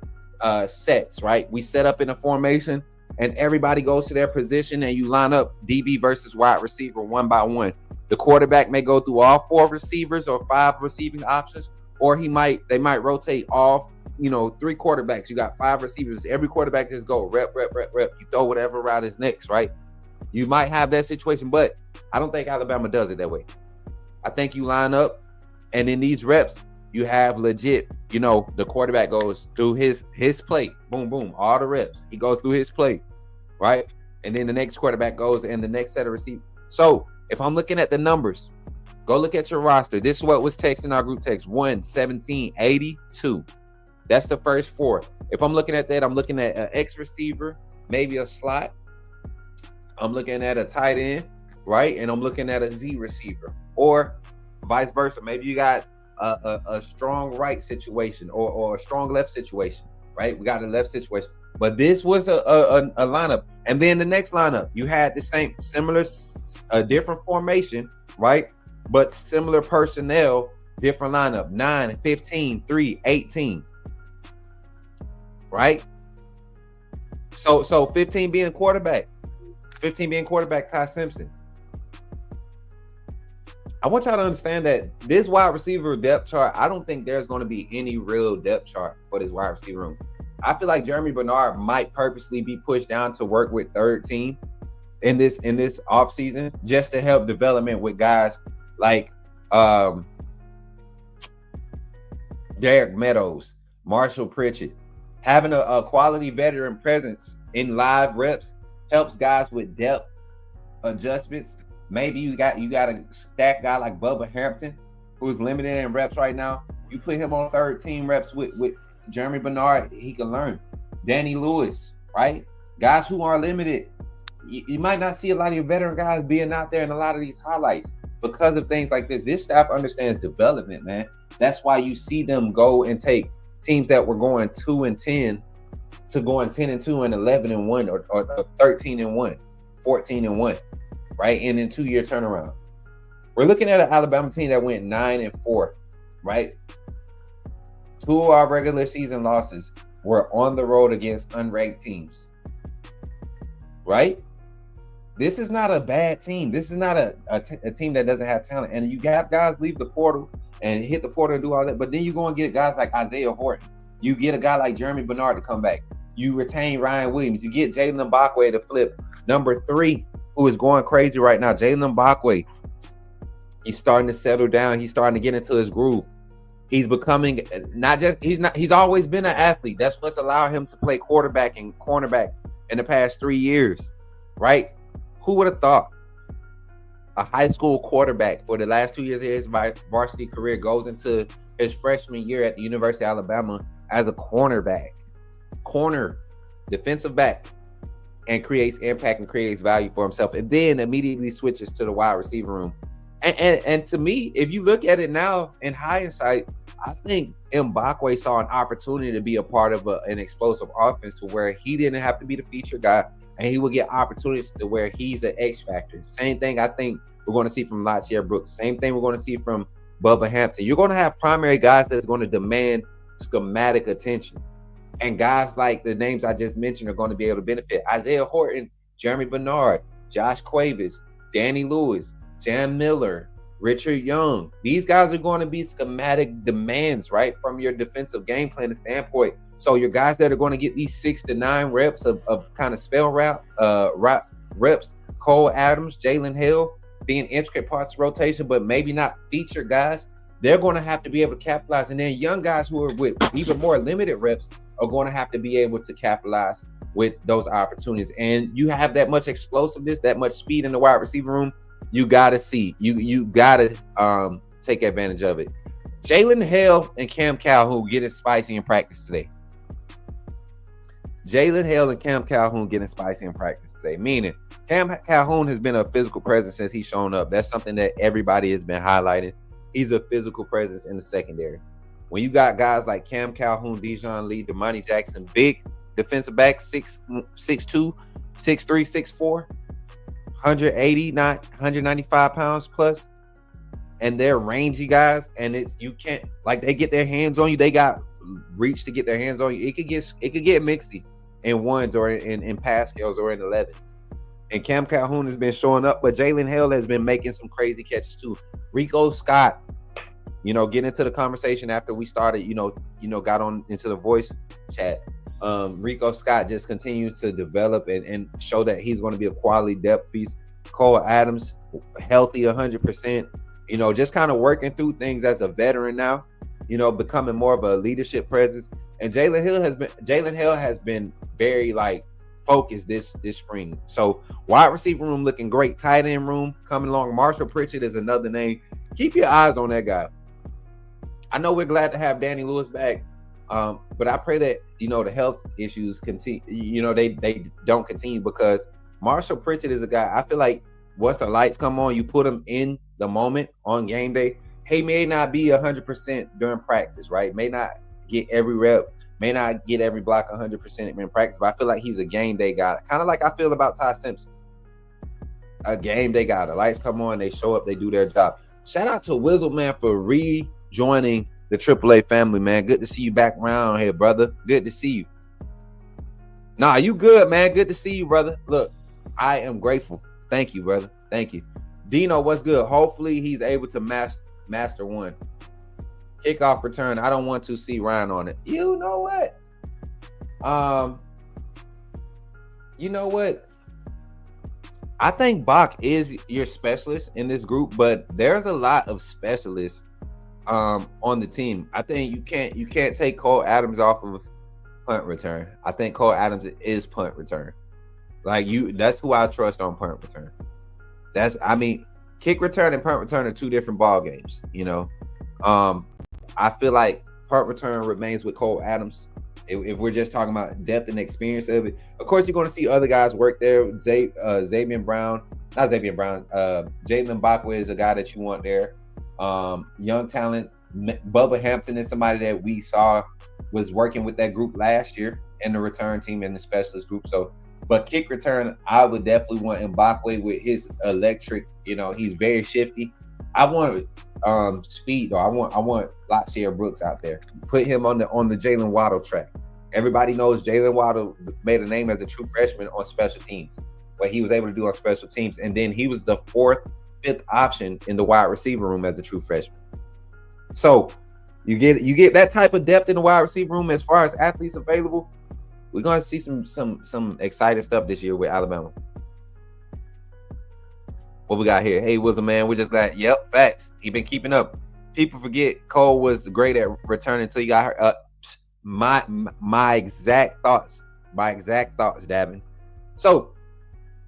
sets, right? We set up in a formation and everybody goes to their position and you line up DB versus wide receiver one by one. The quarterback may go through all 4 receivers or 5 receiving options, or they might rotate all, 3 quarterbacks. You got 5 receivers. Every quarterback just go rep. You throw whatever route is next, right? You might have that situation, but I don't think Alabama does it that way. I think you line up, and in these reps, you have legit, the quarterback goes through his play, boom, boom, all the reps. He goes through his play, right? And then the next quarterback goes and the next set of receivers. So if I'm looking at the numbers, go look at your roster. This is what was text in our group text, 1-17-82. That's the first 4. If I'm looking at that, I'm looking at an X receiver, maybe a slot. I'm looking at a tight end, right? And I'm looking at a Z receiver, or vice versa. Maybe you got a strong right situation or a strong left situation, right? We got a left situation. But this was a lineup. And then the next lineup, you had the same, similar, different formation, right? But similar personnel, different lineup, 9, 15, 3, 18, right? So 15 being quarterback, Ty Simpson. I want y'all to understand that this wide receiver depth chart, I don't think there's going to be any real depth chart for this wide receiver room. I feel like Jeremy Bernard might purposely be pushed down to work with third team in this offseason just to help development with guys like Derek Meadows, Marshall Pritchett. Having a quality veteran presence in live reps helps guys with depth adjustments. Maybe you got a stack guy like Bubba Hampton, who's limited in reps right now. You put him on third team reps with Jeremy Bernard, he can learn. Danny Lewis, right? Guys who are limited. You might not see a lot of your veteran guys being out there in a lot of these highlights because of things like this. This staff understands development, man. That's why you see them go and take teams that were going 2-10 to going 10-2 and 11-1 or 13-1, 14-1, right? And in 2-year turnaround. We're looking at an Alabama team that went 9-4, right? 2 of our regular season losses were on the road against unranked teams, right? This is not a bad team. This is not a team that doesn't have talent. And you got guys leave the portal and hit the portal and do all that. But then you're going to get guys like Isaiah Horton. You get a guy like Jeremy Bernard to come back. You retain Ryan Williams. You get Jalen Mbakwe to flip. Number 3, who is going crazy right now, Jalen Mbakwe. He's starting to settle down. He's starting to get into his groove. He's becoming he's always been an athlete. That's what's allowed him to play quarterback and cornerback in the past 3 years, right? Who would have thought a high school quarterback for the last 2 years of his varsity career goes into his freshman year at the University of Alabama as a corner, defensive back, and creates impact and creates value for himself, and then immediately switches to the wide receiver room. And to me, if you look at it now in hindsight, I think Mbakwe saw an opportunity to be a part of an explosive offense to where he didn't have to be the feature guy, and he would get opportunities to where he's an X factor. Same thing I think we're going to see from Latier Brooks. Same thing we're going to see from Bubba Hampton. You're going to have primary guys that's going to demand schematic attention. And guys like the names I just mentioned are going to be able to benefit. Isaiah Horton, Jeremy Bernard, Josh Cuevas, Danny Lewis, Jam Miller, Richard Young. These guys are going to be schematic demands, right, from your defensive game plan standpoint. So your guys that are going to get these 6 to 9 reps of kind of spell reps, Cole Adams, Jalen Hill, being intricate parts of rotation, but maybe not featured guys, they're going to have to be able to capitalize. And then young guys who are with even more limited reps are going to have to be able to capitalize with those opportunities. And you have that much explosiveness, that much speed in the wide receiver room, you gotta see. You gotta take advantage of it. Jalen Hill and Cam Calhoun getting spicy in practice today. Meaning Cam Calhoun has been a physical presence since he's shown up. That's something that everybody has been highlighting. He's a physical presence in the secondary. When you got guys like Cam Calhoun, Dijon Lee, Damani Jackson, big defensive back, 6'2", 6'3", 6'4", 180, not 195 pounds plus, and they're rangy guys, and you can't, like, they get their hands on you, they got reach to get their hands on you. It could get mixy in ones or in pass skills or in 11s. And Cam Calhoun has been showing up, but Jalen Hill has been making some crazy catches too. Rico Scott, get into the conversation after we started, got on into the voice chat. Rico Scott just continues to develop and show that he's going to be a quality depth piece. Cole Adams, healthy 100%, just kind of working through things as a veteran now, becoming more of a leadership presence. And Jalen Hill has been very focused this spring. So wide receiver room looking great. Tight end room coming along. Marshall Pritchett is another name. Keep your eyes on that guy. I know we're glad to have Danny Lewis back. But I pray that, the health issues continue, they don't continue, because Marshall Pritchett is a guy, I feel like once the lights come on, you put him in the moment on game day. He may not be 100% during practice, right? May not get every rep, may not get every block 100% in practice, but I feel like he's a game day guy. Kind of like I feel about Ty Simpson. A game day guy. The lights come on, they show up, they do their job. Shout out to Wizzle, man, for rejoining the AAA family, man. Good to see you back around here, brother. Good to see you. Nah, you good, man. Good to see you, brother. Look, I am grateful. Thank you, brother. Thank you. Dino, what's good? Hopefully he's able to master one. Kickoff return. I don't want to see Ryan on it. You know what? I think Bach is your specialist in this group, but there's a lot of specialists on the team. I think you can't take Cole Adams off of punt return. I think Cole Adams is punt return. Like that's who I trust on punt return. Kick return and punt return are two different ball games. I feel like punt return remains with Cole Adams. If we're just talking about depth and experience of it, of course you're going to see other guys work there. Jalen Mbakwe is a guy that you want there. Young talent, Bubba Hampton is somebody that we saw was working with that group last year in the return team and the specialist group. So, but kick return, I would definitely want Mbakwe with his electric. He's very shifty. I want speed though. I want Lachier Brooks out there. Put him on the Jalen Waddle track. Everybody knows Jalen Waddle made a name as a true freshman on special teams. What he was able to do on special teams, and then he was the 4th, 5th option in the wide receiver room as a true freshman. So you get that type of depth in the wide receiver room as far as athletes available. We're gonna see some exciting stuff this year with Alabama. What we got here? Hey, Wilson, man, we're just glad. Yep, facts. He been keeping up. People forget Cole was great at returning until he got hurt. My exact thoughts, Davin. So,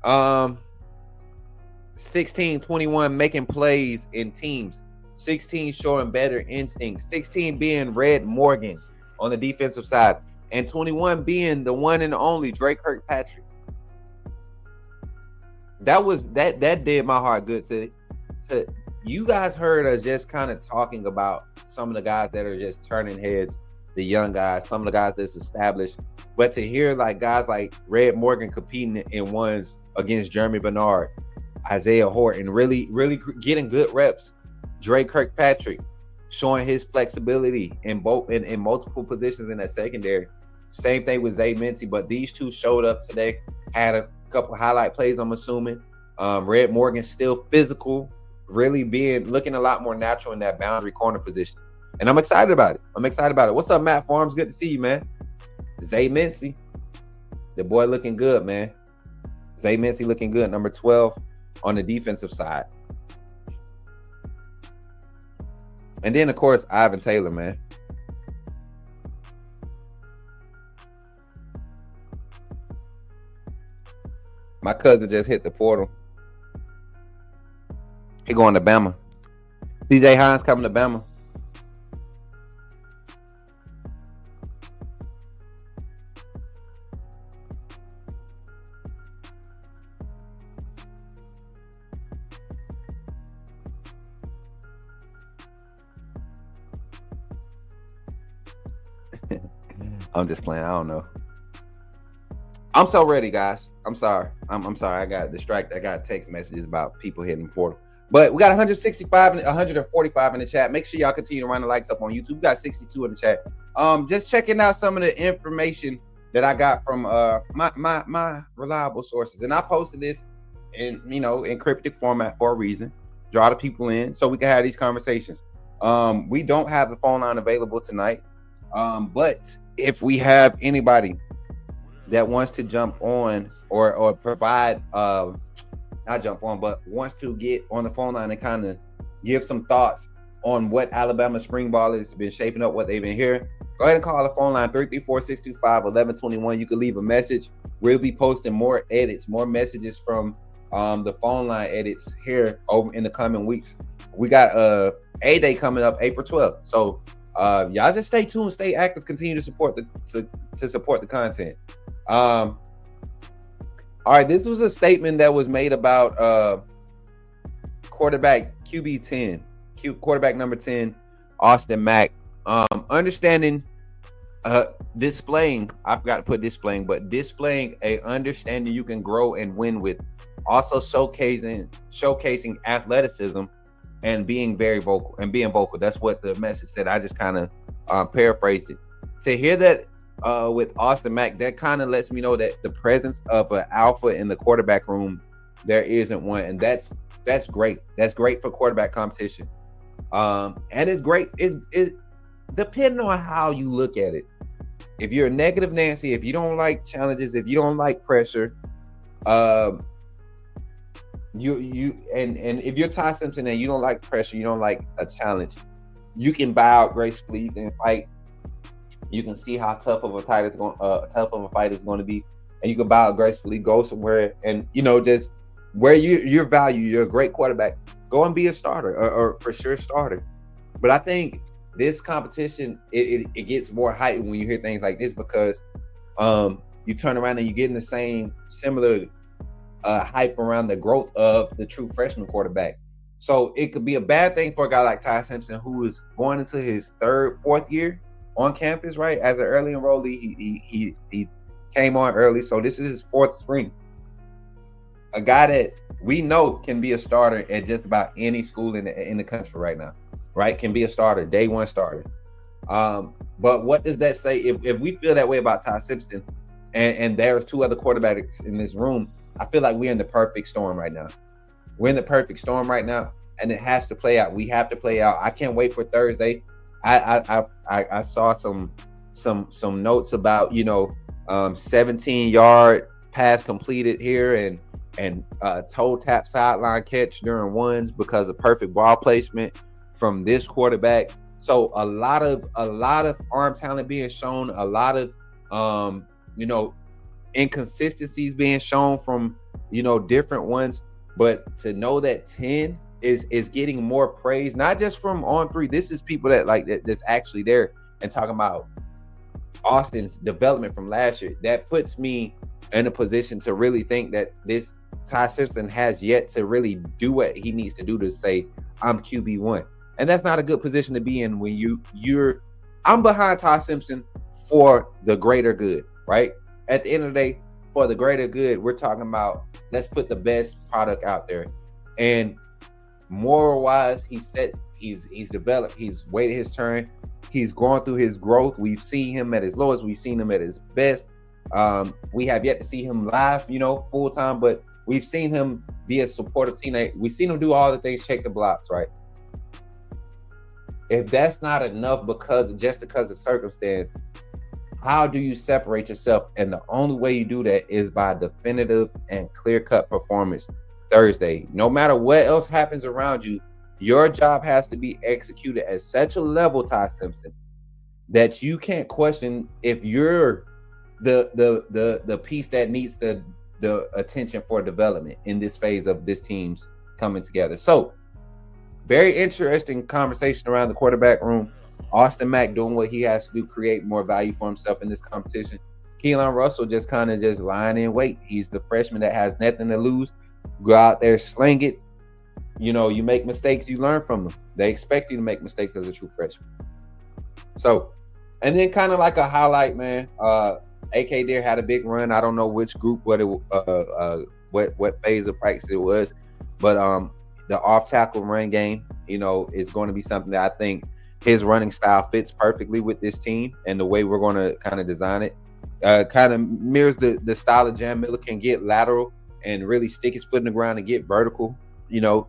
16-21 making plays in teams. 16 showing better instincts. 16 being Red Morgan on the defensive side, and 21 being the one and only Drake Kirkpatrick. That did my heart good to you guys heard us just kind of talking about some of the guys that are just turning heads, the young guys, some of the guys that's established, but to hear like guys like Red Morgan competing in ones against Jeremy Bernard, Isaiah Horton, really getting good reps, Drake Kirkpatrick showing his flexibility in multiple positions in that secondary. Same thing with Zay Mincy, but these two showed up today, had a couple highlight plays, I'm assuming. Red Morgan still physical, really looking a lot more natural in that boundary corner position. And I'm excited about it. What's up, Matt Farms? Good to see you, man. Zay Mincy, the boy looking good, man. Zay Mincy looking good, number 12 on the defensive side. And then, of course, Ivan Taylor, man. My cousin just hit the portal. He going to Bama. CJ Hines coming to Bama. I'm just playing. I don't know. I'm so ready, guys. I'm sorry. I'm sorry. I got distracted. I got text messages about people hitting the portal. But we got 165 and 145 in the chat. Make sure y'all continue to run the likes up on YouTube. We got 62 in the chat. Just checking out some of the information that I got from my reliable sources. And I posted this in encrypted format for a reason. Draw the people in so we can have these conversations. We don't have the phone line available tonight. But if we have anybody that wants to jump on or provide not jump on, but wants to get on the phone line and kind of give some thoughts on what Alabama spring ball has been shaping up, what they've been hearing, go ahead and call the phone line 334-625-1121. You can leave a message. We'll be posting more edits, more messages from the phone line edits here over in the coming weeks. We got A-Day coming up April 12th. So y'all just stay tuned, stay active, continue to support to support the content. All right, this was a statement that was made about quarterback quarterback number 10, Austin Mack. Displaying, I forgot to put displaying a understanding you can grow and win with. Also showcasing athleticism and being very vocal and being vocal. That's what the message said. I just kind of paraphrased it. To hear that with Austin Mack, that kind of lets me know that the presence of an alpha in the quarterback room, there isn't one, and that's great. That's great for quarterback competition. And it's great. It depending on how you look at it. If you're a negative Nancy, if you don't like challenges, if you don't like pressure, you if you're Ty Simpson and you don't like pressure, you don't like a challenge, you can bow out gracefully, you can fight. You can see how tough of a fight is going to be, and you can bow gracefully, go somewhere, and just where your value, you're a great quarterback, go and be a starter or for sure starter. But I think this competition, it gets more heightened when you hear things like this, because you turn around and you get in the same similar hype around the growth of the true freshman quarterback. So it could be a bad thing for a guy like Ty Simpson, who is going into his fourth year on campus, right? As an early enrollee, he came on early, so this is his fourth spring. A guy that we know can be a starter at just about any school in the country right now, right? Can be a starter, day one starter. But what does that say? If we feel that way about Ty Simpson, and there are two other quarterbacks in this room, I feel like we're in the perfect storm right now. We're in the perfect storm right now, and it has to play out. We have to play out. I can't wait for Thursday. I saw some notes about 17-yard pass completed here and toe tap sideline catch during ones because of perfect ball placement from this quarterback. So a lot of arm talent being shown, a lot of inconsistencies being shown from different ones. But to know that 10 is getting more praise, not just from On Three. This is people that's actually there and talking about Austin's development from last year. That puts me in a position to really think that this Ty Simpson has yet to really do what he needs to do to say, I'm QB1. And that's not a good position to be in when I'm behind Ty Simpson for the greater good, right? At the end of the day, for the greater good, we're talking about, let's put the best product out there. And moral wise, he's developed, he's waited his turn, he's gone through his growth. We've seen him at his lowest, we've seen him at his best. We have yet to see him live, full time, but we've seen him be a supportive teammate. We've seen him do all the things, check the blocks, right? If that's not enough because of circumstance, how do you separate yourself? And the only way you do that is by definitive and clear-cut performance Thursday. No matter what else happens around you, your job has to be executed at such a level, Ty Simpson, that you can't question if you're the piece that needs the attention for development in this phase of this team's coming together. So, very interesting conversation around the quarterback room. Austin Mack doing what he has to do, create more value for himself in this competition. Keelan Russell just lying in wait. He's the freshman that has nothing to lose. Go out there, sling it. You make mistakes, you learn from them. They expect you to make mistakes as a true freshman. So, and then kind of like a highlight, man. AK Deer had a big run. I don't know which group, what phase of practice it was, but the off tackle run game, is going to be something that I think his running style fits perfectly with this team and the way we're going to kind of design it. Kind of mirrors the style of Jam Miller, can get lateral and really stick his foot in the ground and get vertical.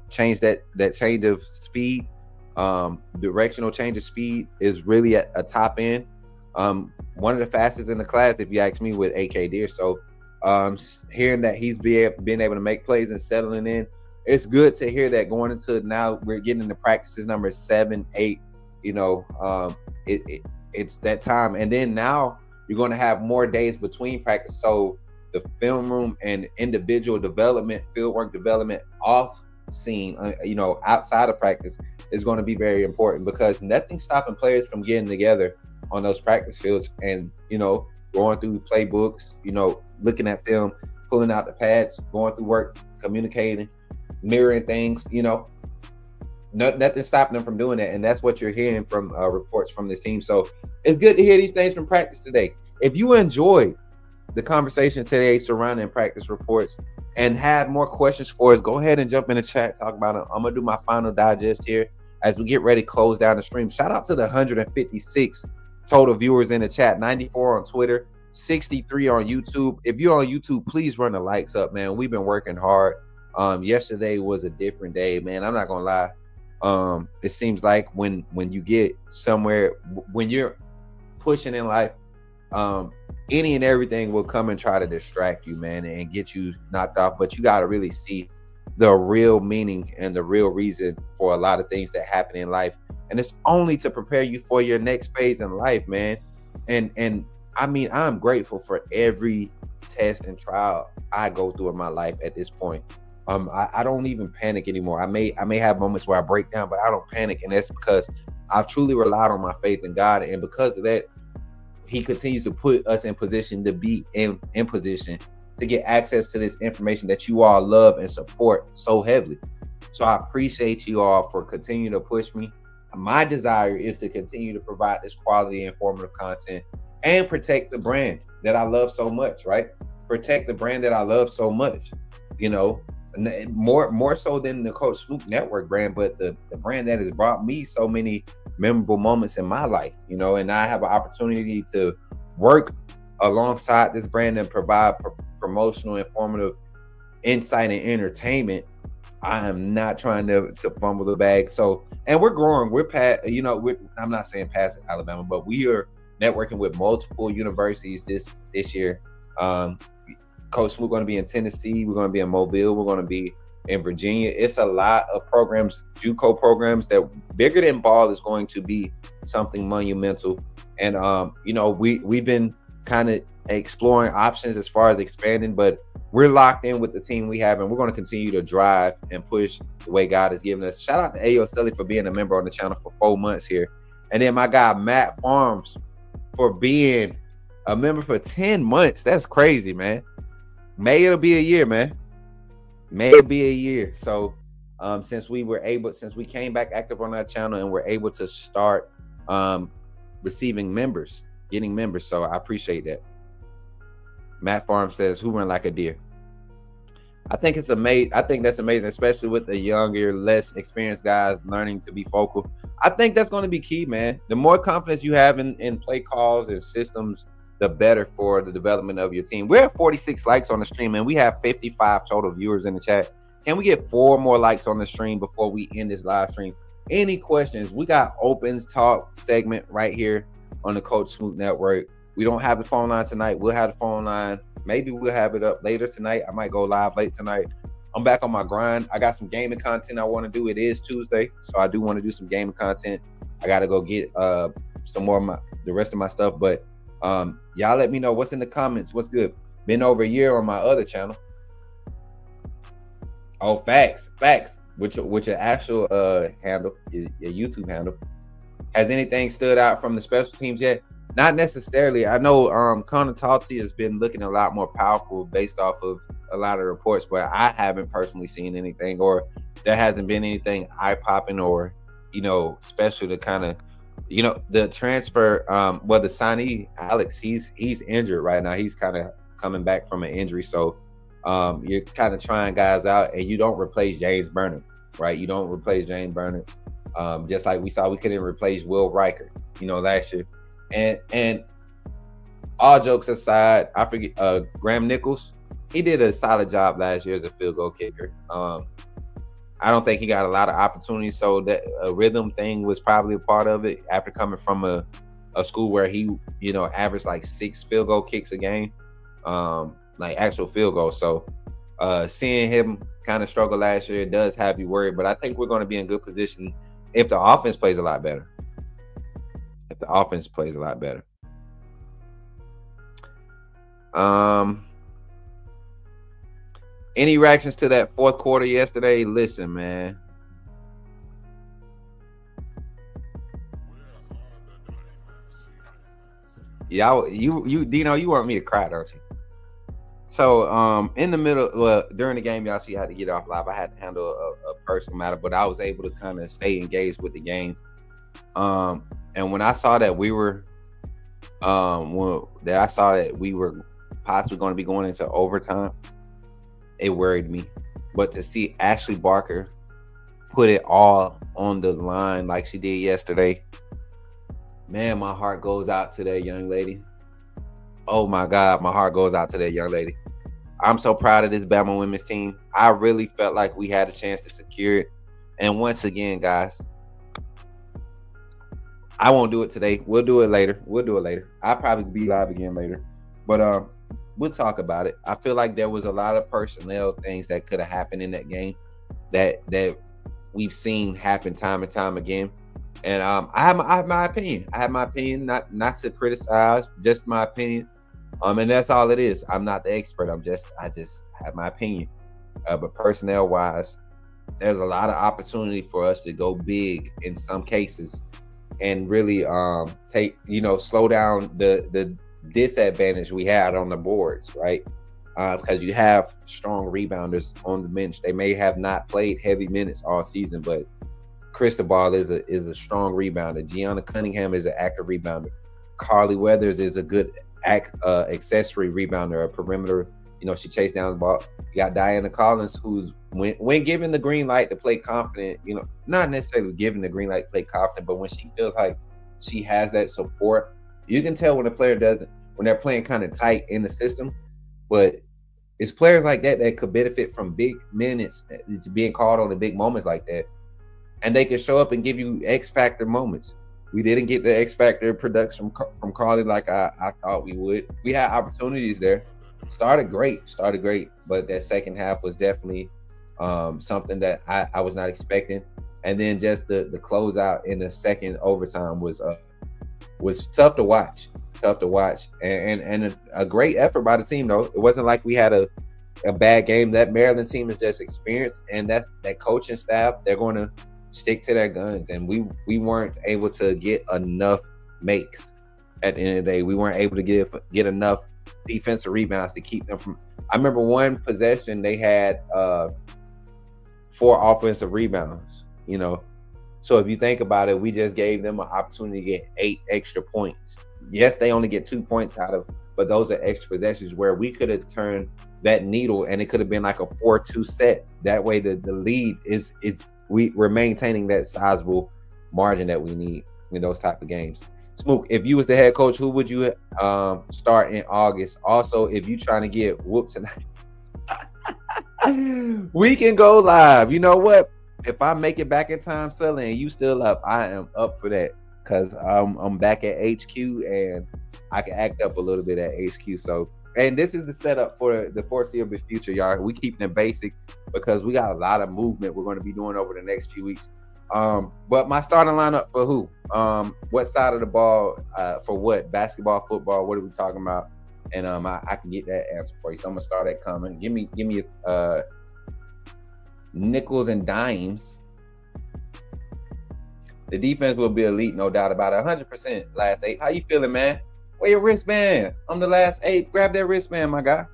Change that change of speed. Directional change of speed is really at a top end. One of the fastest in the class, if you ask me, with AK Deer. So hearing that he's been able to make plays and settling in, it's good to hear that going into now we're getting into practices number 7, 8. It's that time, and then now you're going to have more days between practice. So the film room and individual development, fieldwork development off scene, outside of practice is going to be very important, because nothing's stopping players from getting together on those practice fields and going through playbooks, looking at film, pulling out the pads, going through work, communicating, mirroring things. Nothing's stopping them from doing that, and that's what you're hearing from reports from this team. So it's good to hear these things from practice today. If you enjoyed the conversation today surrounding practice reports and had more questions for us, go ahead and jump in the chat, talk about it. I'm gonna do my final digest here as we get ready to close down the stream. Shout out to the 156 total viewers in the chat, 94 on Twitter, 63 on YouTube. If you're on YouTube, please run the likes up, man. We've been working hard. Yesterday was a different day, man. I'm not gonna lie. It seems like when you get somewhere, when you're pushing in life, any and everything will come and try to distract you, man, and get you knocked off. But you got to really see the real meaning and the real reason for a lot of things that happen in life. And it's only to prepare you for your next phase in life, man. And I mean, I'm grateful for every test and trial I go through in my life at this point. I don't even panic anymore. I may have moments where I break down, but I don't panic, and that's because I've truly relied on my faith in God, and because of that, He continues to put us in position to be in position to get access to this information that you all love and support so heavily. So I appreciate you all for continuing to push me. My desire is to continue to provide this quality, informative content and protect the brand that I love so much, right? Protect the brand that I love so much, you know, more so than the Coach Smook Network brand, but the brand that has brought me so many memorable moments in my life, you know, and I have an opportunity to work alongside this brand and provide promotional, informative insight and entertainment. I am not trying to fumble the bag. So, and we're growing. We're past, you know, I'm not saying past Alabama, but we are networking with multiple universities this year. Coach Smook going to be in Tennessee. We're going to be in Mobile. We're going to be in Virginia. It's a lot of programs, JUCO programs, that bigger than ball is going to be something monumental. And you know, we've been kind of exploring options as far as expanding, but we're locked in with the team we have, and we're going to continue to drive and push the way God has given us. Shout out to Ayo Sully for being a member on the channel for 4 months here. And then my guy, Matt Farms, for being a member for 10 months. That's crazy, man. May it'll be a year, man. May it be a year. So since we came back active on that channel and we're able to start receiving members, getting members. So I appreciate that. Matt Farm says, who run like a deer? I think it's amazing. I think that's amazing, especially with the younger, less experienced guys learning to be focal. I think that's going to be key, man. The more confidence you have in play calls and systems, the better for the development of your team. We're at 46 likes on the stream, and we have 55 total viewers in the chat. Can we get 4 more likes on the stream before we end this live stream? Any questions? We got Opens Talk segment right here on the Coach Smook Network. We don't have the phone line tonight. We'll have the phone line. Maybe we'll have it up later tonight. I might go live late tonight. I'm back on my grind. I got some gaming content I want to do. It is Tuesday, so I do want to do some gaming content. I got to go get some more of the rest of my stuff. But y'all let me know what's in the comments. What's good? Been over a year on my other channel. Oh, facts. Which your actual handle, your YouTube handle. Has anything stood out from the special teams yet? Not necessarily. I know Connor Talty has been looking a lot more powerful based off of a lot of reports, but I haven't personally seen anything, or there hasn't been anything eye-popping or, you know, special to kind of, you know, the transfer, well, the signee, Alex, he's injured right now. He's kind of coming back from an injury. So you're kind of trying guys out, and you don't replace James Burnham, right? You don't replace James Burnham. Just like we saw, we couldn't replace Will Riker, you know, last year. And all jokes aside, I forget Graham Nichols. He did a solid job last year as a field goal kicker. I don't think he got a lot of opportunities, so that a rhythm thing was probably a part of it. After coming from a school where he, you know, averaged like 6 field goal kicks a game, like actual field goals. So seeing him kind of struggle last year does have you worried. But I think we're going to be in good position if the offense plays a lot better. Any reactions to that fourth quarter yesterday? Listen, man. Y'all, you Dino, you want me to cry, don't you? So in the middle, well, during the game, y'all see I had to get off live. I had to handle a personal matter, but I was able to kind of stay engaged with the game. And when I saw that we were possibly going to be going into overtime, it worried me. But to see Ashley Barker put it all on the line like she did yesterday, man, my heart goes out to that young lady. Oh my God, my heart goes out to that young lady. I'm so proud of this Bama women's team. I really felt like we had a chance to secure it. And once again, guys, I won't do it today. We'll do it later. I'll probably be live again later. But we'll talk about it. I feel like there was a lot of personnel things that could have happened in that game that we've seen happen time and time again. And I have my opinion. Not to criticize, just my opinion. And that's all it is. I'm not the expert. I just have my opinion. But personnel wise, there's a lot of opportunity for us to go big in some cases and really slow down the disadvantage we had on the boards, right? Because you have strong rebounders on the bench. They may have not played heavy minutes all season, but Cristobal is a strong rebounder. Gianna Cunningham is an active rebounder. Carly Weathers is a good accessory rebounder, a perimeter. She chased down the ball. You got Diana Collins, who's when given the green light to play confident, not necessarily given the green light to play confident, but when she feels like she has that support, you can tell when a player doesn't, when they're playing kind of tight in the system. But it's players like that could benefit from big minutes, to being called on the big moments like that. And they can show up and give you X factor moments. We didn't get the X factor production from Carly like I thought we would. We had opportunities there. Started great, but that second half was definitely something that I was not expecting. And then just the closeout in the second overtime was tough to watch. And a great effort by the team, though. It wasn't like we had a bad game. That Maryland team is just experienced, and that's that coaching staff. They're going to stick to their guns, and we weren't able to get enough makes at the end of the day. We weren't able to get enough defensive rebounds to keep them from. I remember one possession they had 4 offensive rebounds. So if you think about it, we just gave them an opportunity to get 8 extra points. Yes, they only get 2 points out of, but those are extra possessions where we could have turned that needle, and it could have been like a 4-2 set. That way, the lead is we're maintaining that sizable margin that we need in those type of games. Smook, if you was the head coach, who would you start in August? Also, if you trying to get whooped tonight, we can go live. You know what? If I make it back in time, Sully, and you still up, I am up for that, because I'm back at HQ and I can act up a little bit at HQ. So, and this is the setup for the foreseeable future, y'all. We keeping it basic because we got a lot of movement we're going to be doing over the next few weeks. But my starting lineup for who? What side of the ball? For what? Basketball, football? What are we talking about? And I can get that answer for you. So I'm gonna start that coming. Give me nickels and dimes. The defense will be elite, no doubt about it. 100% last 8. How you feeling, man? Where your wristband? I'm the last 8. Grab that wristband, my guy.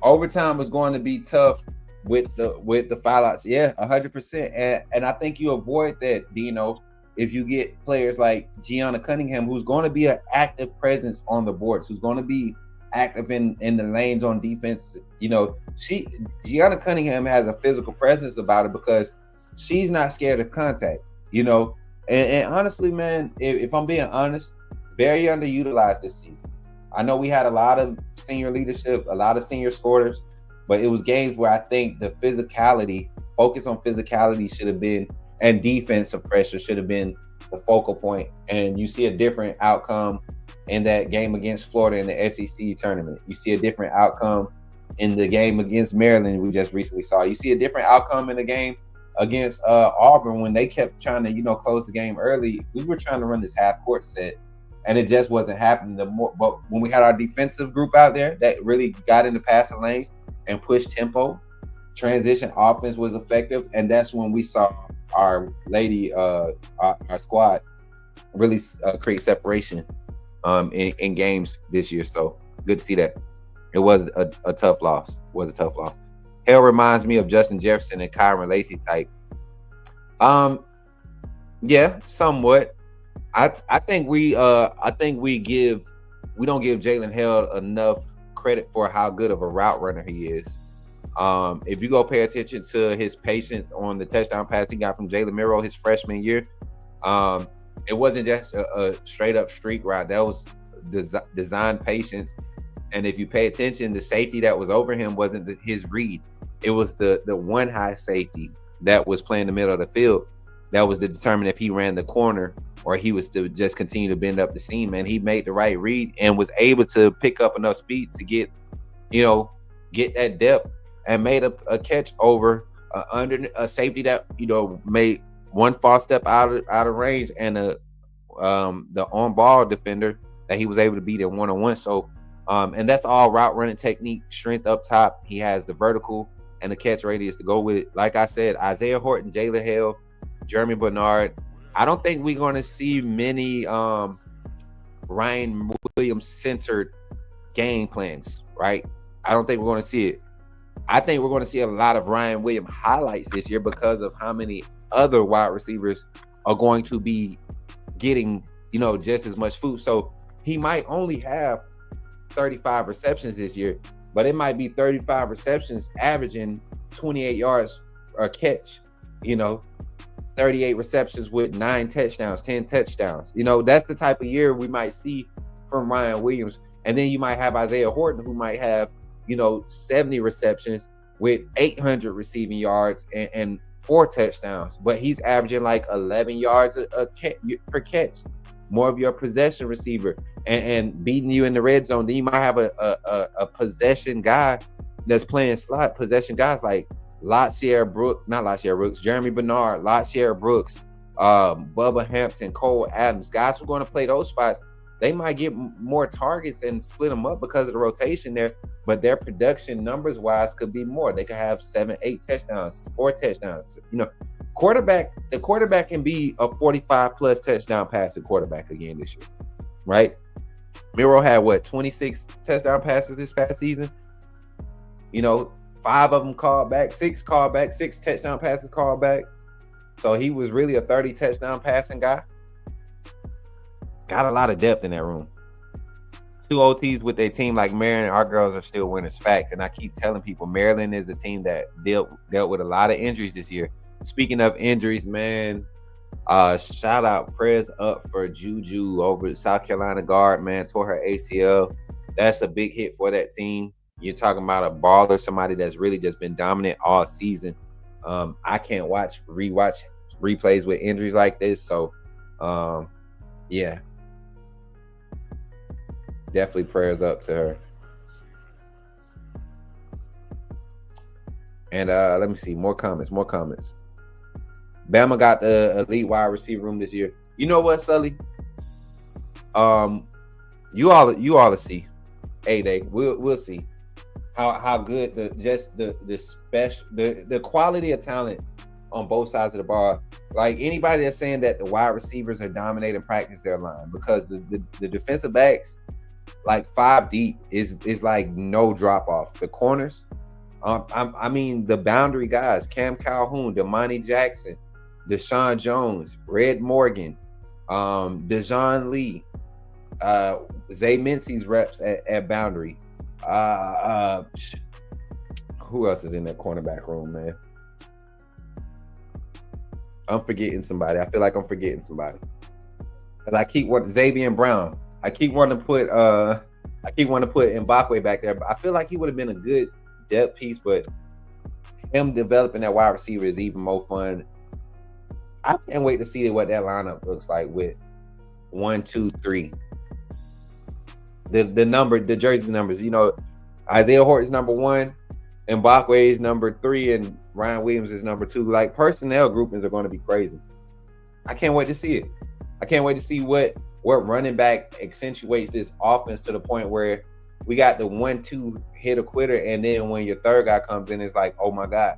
Overtime was going to be tough with the foul outs. Yeah, 100%. And I think you avoid that, Dino, if you get players like Gianna Cunningham, who's going to be an active presence on the boards, who's going to be active in the lanes on defense. Gianna Cunningham has a physical presence about her because she's not scared of contact, and honestly, man, if I'm being honest, very underutilized this season. I know we had a lot of senior leadership, a lot of senior scorers, but it was games where I think the focus on physicality should have been, and defensive pressure should have been the focal point. And you see a different outcome in that game against Florida in the SEC tournament. You see a different outcome in the game against Maryland we just recently saw. You see a different outcome in the game against Auburn when they kept trying to, close the game early. We were trying to run this half-court set, and it just wasn't happening. But when we had our defensive group out there that really got into passing lanes and pushed tempo, transition offense was effective, and that's when we saw our squad really create separation in games this year. So good to see that. It was a tough loss. Hell reminds me of Justin Jefferson and Kyron Lacey type. Yeah, somewhat. I think we don't give Jalen Held enough credit for how good of a route runner he is. If you go pay attention to his patience on the touchdown pass he got from Jalen Miro his freshman year, it wasn't just a straight up streak route. That was designed patience. And if you pay attention, the safety that was over him wasn't his read. It was the one high safety that was playing the middle of the field that was to determine if he ran the corner or he was to just continue to bend up the seam. And he made the right read and was able to pick up enough speed to get that depth and made a catch over under a safety that made one false step out of range, and the on ball defender that he was able to beat in one-on-one. So, and that's all route running technique, strength up top. He has the vertical and the catch radius to go with it. Like I said, Isaiah Horton, Jalen Hale, Jeremy Bernard. I don't think we're going to see many Ryan Williams-centered game plans, right? I don't think we're going to see it. I think we're going to see a lot of Ryan Williams highlights this year because of how many other wide receivers are going to be getting, just as much food. So he might only have 35 receptions this year, but it might be 35 receptions averaging 28 yards a catch, 38 receptions with 9 touchdowns, 10 touchdowns. That's the type of year we might see from Ryan Williams. And then you might have Isaiah Horton, who might have, 70 receptions with 800 receiving yards and 4 touchdowns, but he's averaging like 11 yards per catch, more of your possession receiver and beating you in the red zone. Then you might have a possession guy that's playing slot possession guys like Jeremy Bernard, Latshair Brooks, Bubba Hampton, Cole Adams, guys who are going to play those spots. They might get more targets and split them up because of the rotation there, but their production numbers wise could be more. They could have 7, 8 touchdowns, 4 touchdowns. The quarterback can be a 45 plus touchdown passing quarterback again this year, right? Miro had 26 touchdown passes this past season. 5 of them called back, 6 touchdown passes called back. So he was really a 30 touchdown passing guy. Got a lot of depth in that room. 2 OTs with a team like Maryland, our girls are still winners. Facts. And I keep telling people, Maryland is a team that dealt with a lot of injuries this year. Speaking of injuries, man, shout out, prayers up for Juju over the South Carolina guard, man, tore her ACL. That's a big hit for that team. You're talking about a baller, somebody that's really just been dominant all season. I can't rewatch replays with injuries like this. So, yeah. Definitely prayers up to her. And let me see. More comments. Bama got the elite wide receiver room this year. You know what, Sully? You all to see. A-Day. We'll see how good the quality of talent on both sides of the ball. Like anybody that's saying that the wide receivers are dominating practice their line, because the defensive backs, like 5 deep, is like no drop off. The corners, I mean the boundary guys, Cam Calhoun, Damani Jackson, Deshaun Jones, Red Morgan, Dejon Lee, Zay Mincy's reps at boundary. Who else is in that cornerback room, man? I'm forgetting somebody. I feel like I'm forgetting somebody. And I keep wanting Xavier Brown. I keep wanting to put Mbakwe back there, but I feel like he would have been a good depth piece, but him developing that wide receiver is even more fun. I can't wait to see what that lineup looks like with 1, 2, 3. The jersey numbers, Isaiah Horton's number 1, Mbakwe is number 3, and Ryan Williams is number 2. Like, personnel groupings are going to be crazy. I can't wait to see it. I can't wait to see what running back accentuates this offense to the point where we got the 1-2 hit a quitter, and then when your third guy comes in, it's like, oh my God.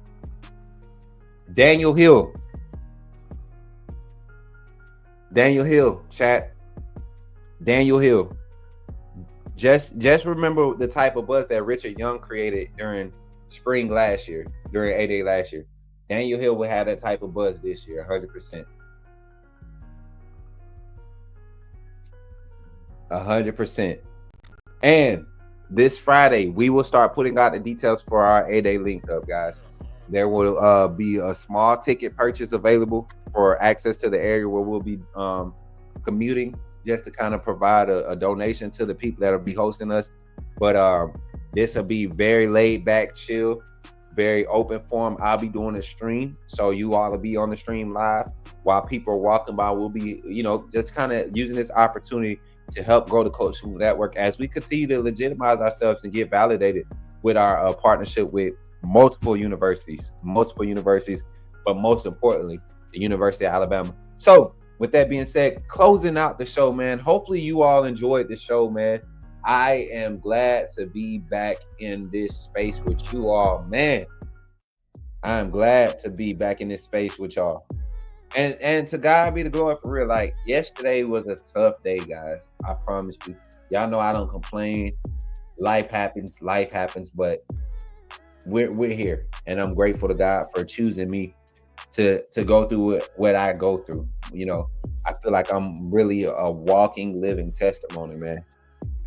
Daniel Hill, chat. Daniel Hill. Just remember the type of buzz that Richard Young created during spring last year, during A-Day last year. Daniel Hill will have that type of buzz this year, 100%. 100%. And this Friday, we will start putting out the details for our A-Day link up, guys. There will be a small ticket purchase available for access to the area where we'll be commuting, just to kind of provide a donation to the people that will be hosting us. But this will be very laid back, chill, very open forum. I'll be doing a stream, so you all will be on the stream live while people are walking by. We'll be, just kind of using this opportunity to help grow the Coach Smook Network as we continue to legitimize ourselves and get validated with our partnership with multiple universities, but most importantly, the University of Alabama. So with that being said, closing out the show, man. Hopefully you all enjoyed the show, man. I am glad to be back in this space with you all, man. I am glad to be back in this space with y'all. And to God be the glory for real. Like, yesterday was a tough day, guys. I promise you. Y'all know I don't complain. Life happens, but we're here. And I'm grateful to God for choosing me to go through what I go through. You know, I feel like I'm really a walking, living testimony, man.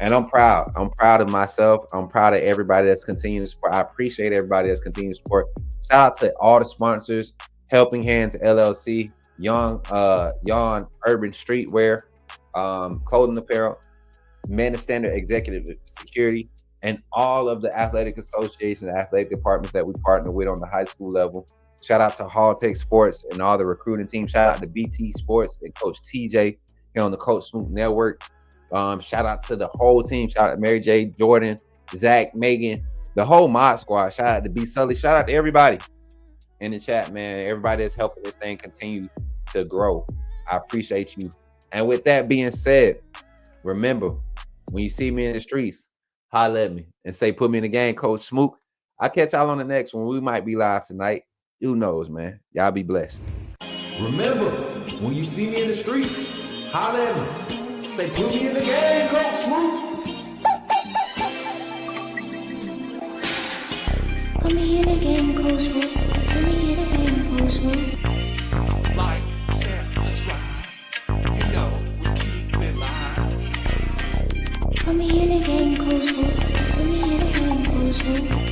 And I'm proud. I'm proud of myself. I'm proud of everybody that's continuing to support. I appreciate everybody that's continuing to support. Shout out to all the sponsors: Helping Hands LLC, Young Urban Streetwear, Clothing Apparel, Man of Standard Executive Security, and all of the athletic associations, athletic departments that we partner with on the high school level. Shout out to Hall Tech Sports and all the recruiting team. Shout out to BT Sports and Coach TJ here on the Coach Smook Network. Shout out to the whole team. Shout out to Mary J, Jordan, Zach, Megan, the whole mod squad. Shout out to B Sully. Shout out to everybody in the chat, man. Everybody that's helping this thing continue to grow. I appreciate you. And with that being said, remember, when you see me in the streets, holler at me and say, put me in the game, Coach Smook. I'll catch y'all on the next one. We might be live tonight. Who knows, man? Y'all be blessed. Remember, when you see me in the streets, holler at me. Say, put me in the game, Coach Smook. Put me in the game, Coach Smook. Put me in the game, Coach Smook. Like, share, subscribe. You know we keep it live. Put me in the game, Coach Smook. Put me in the game, Coach Smook.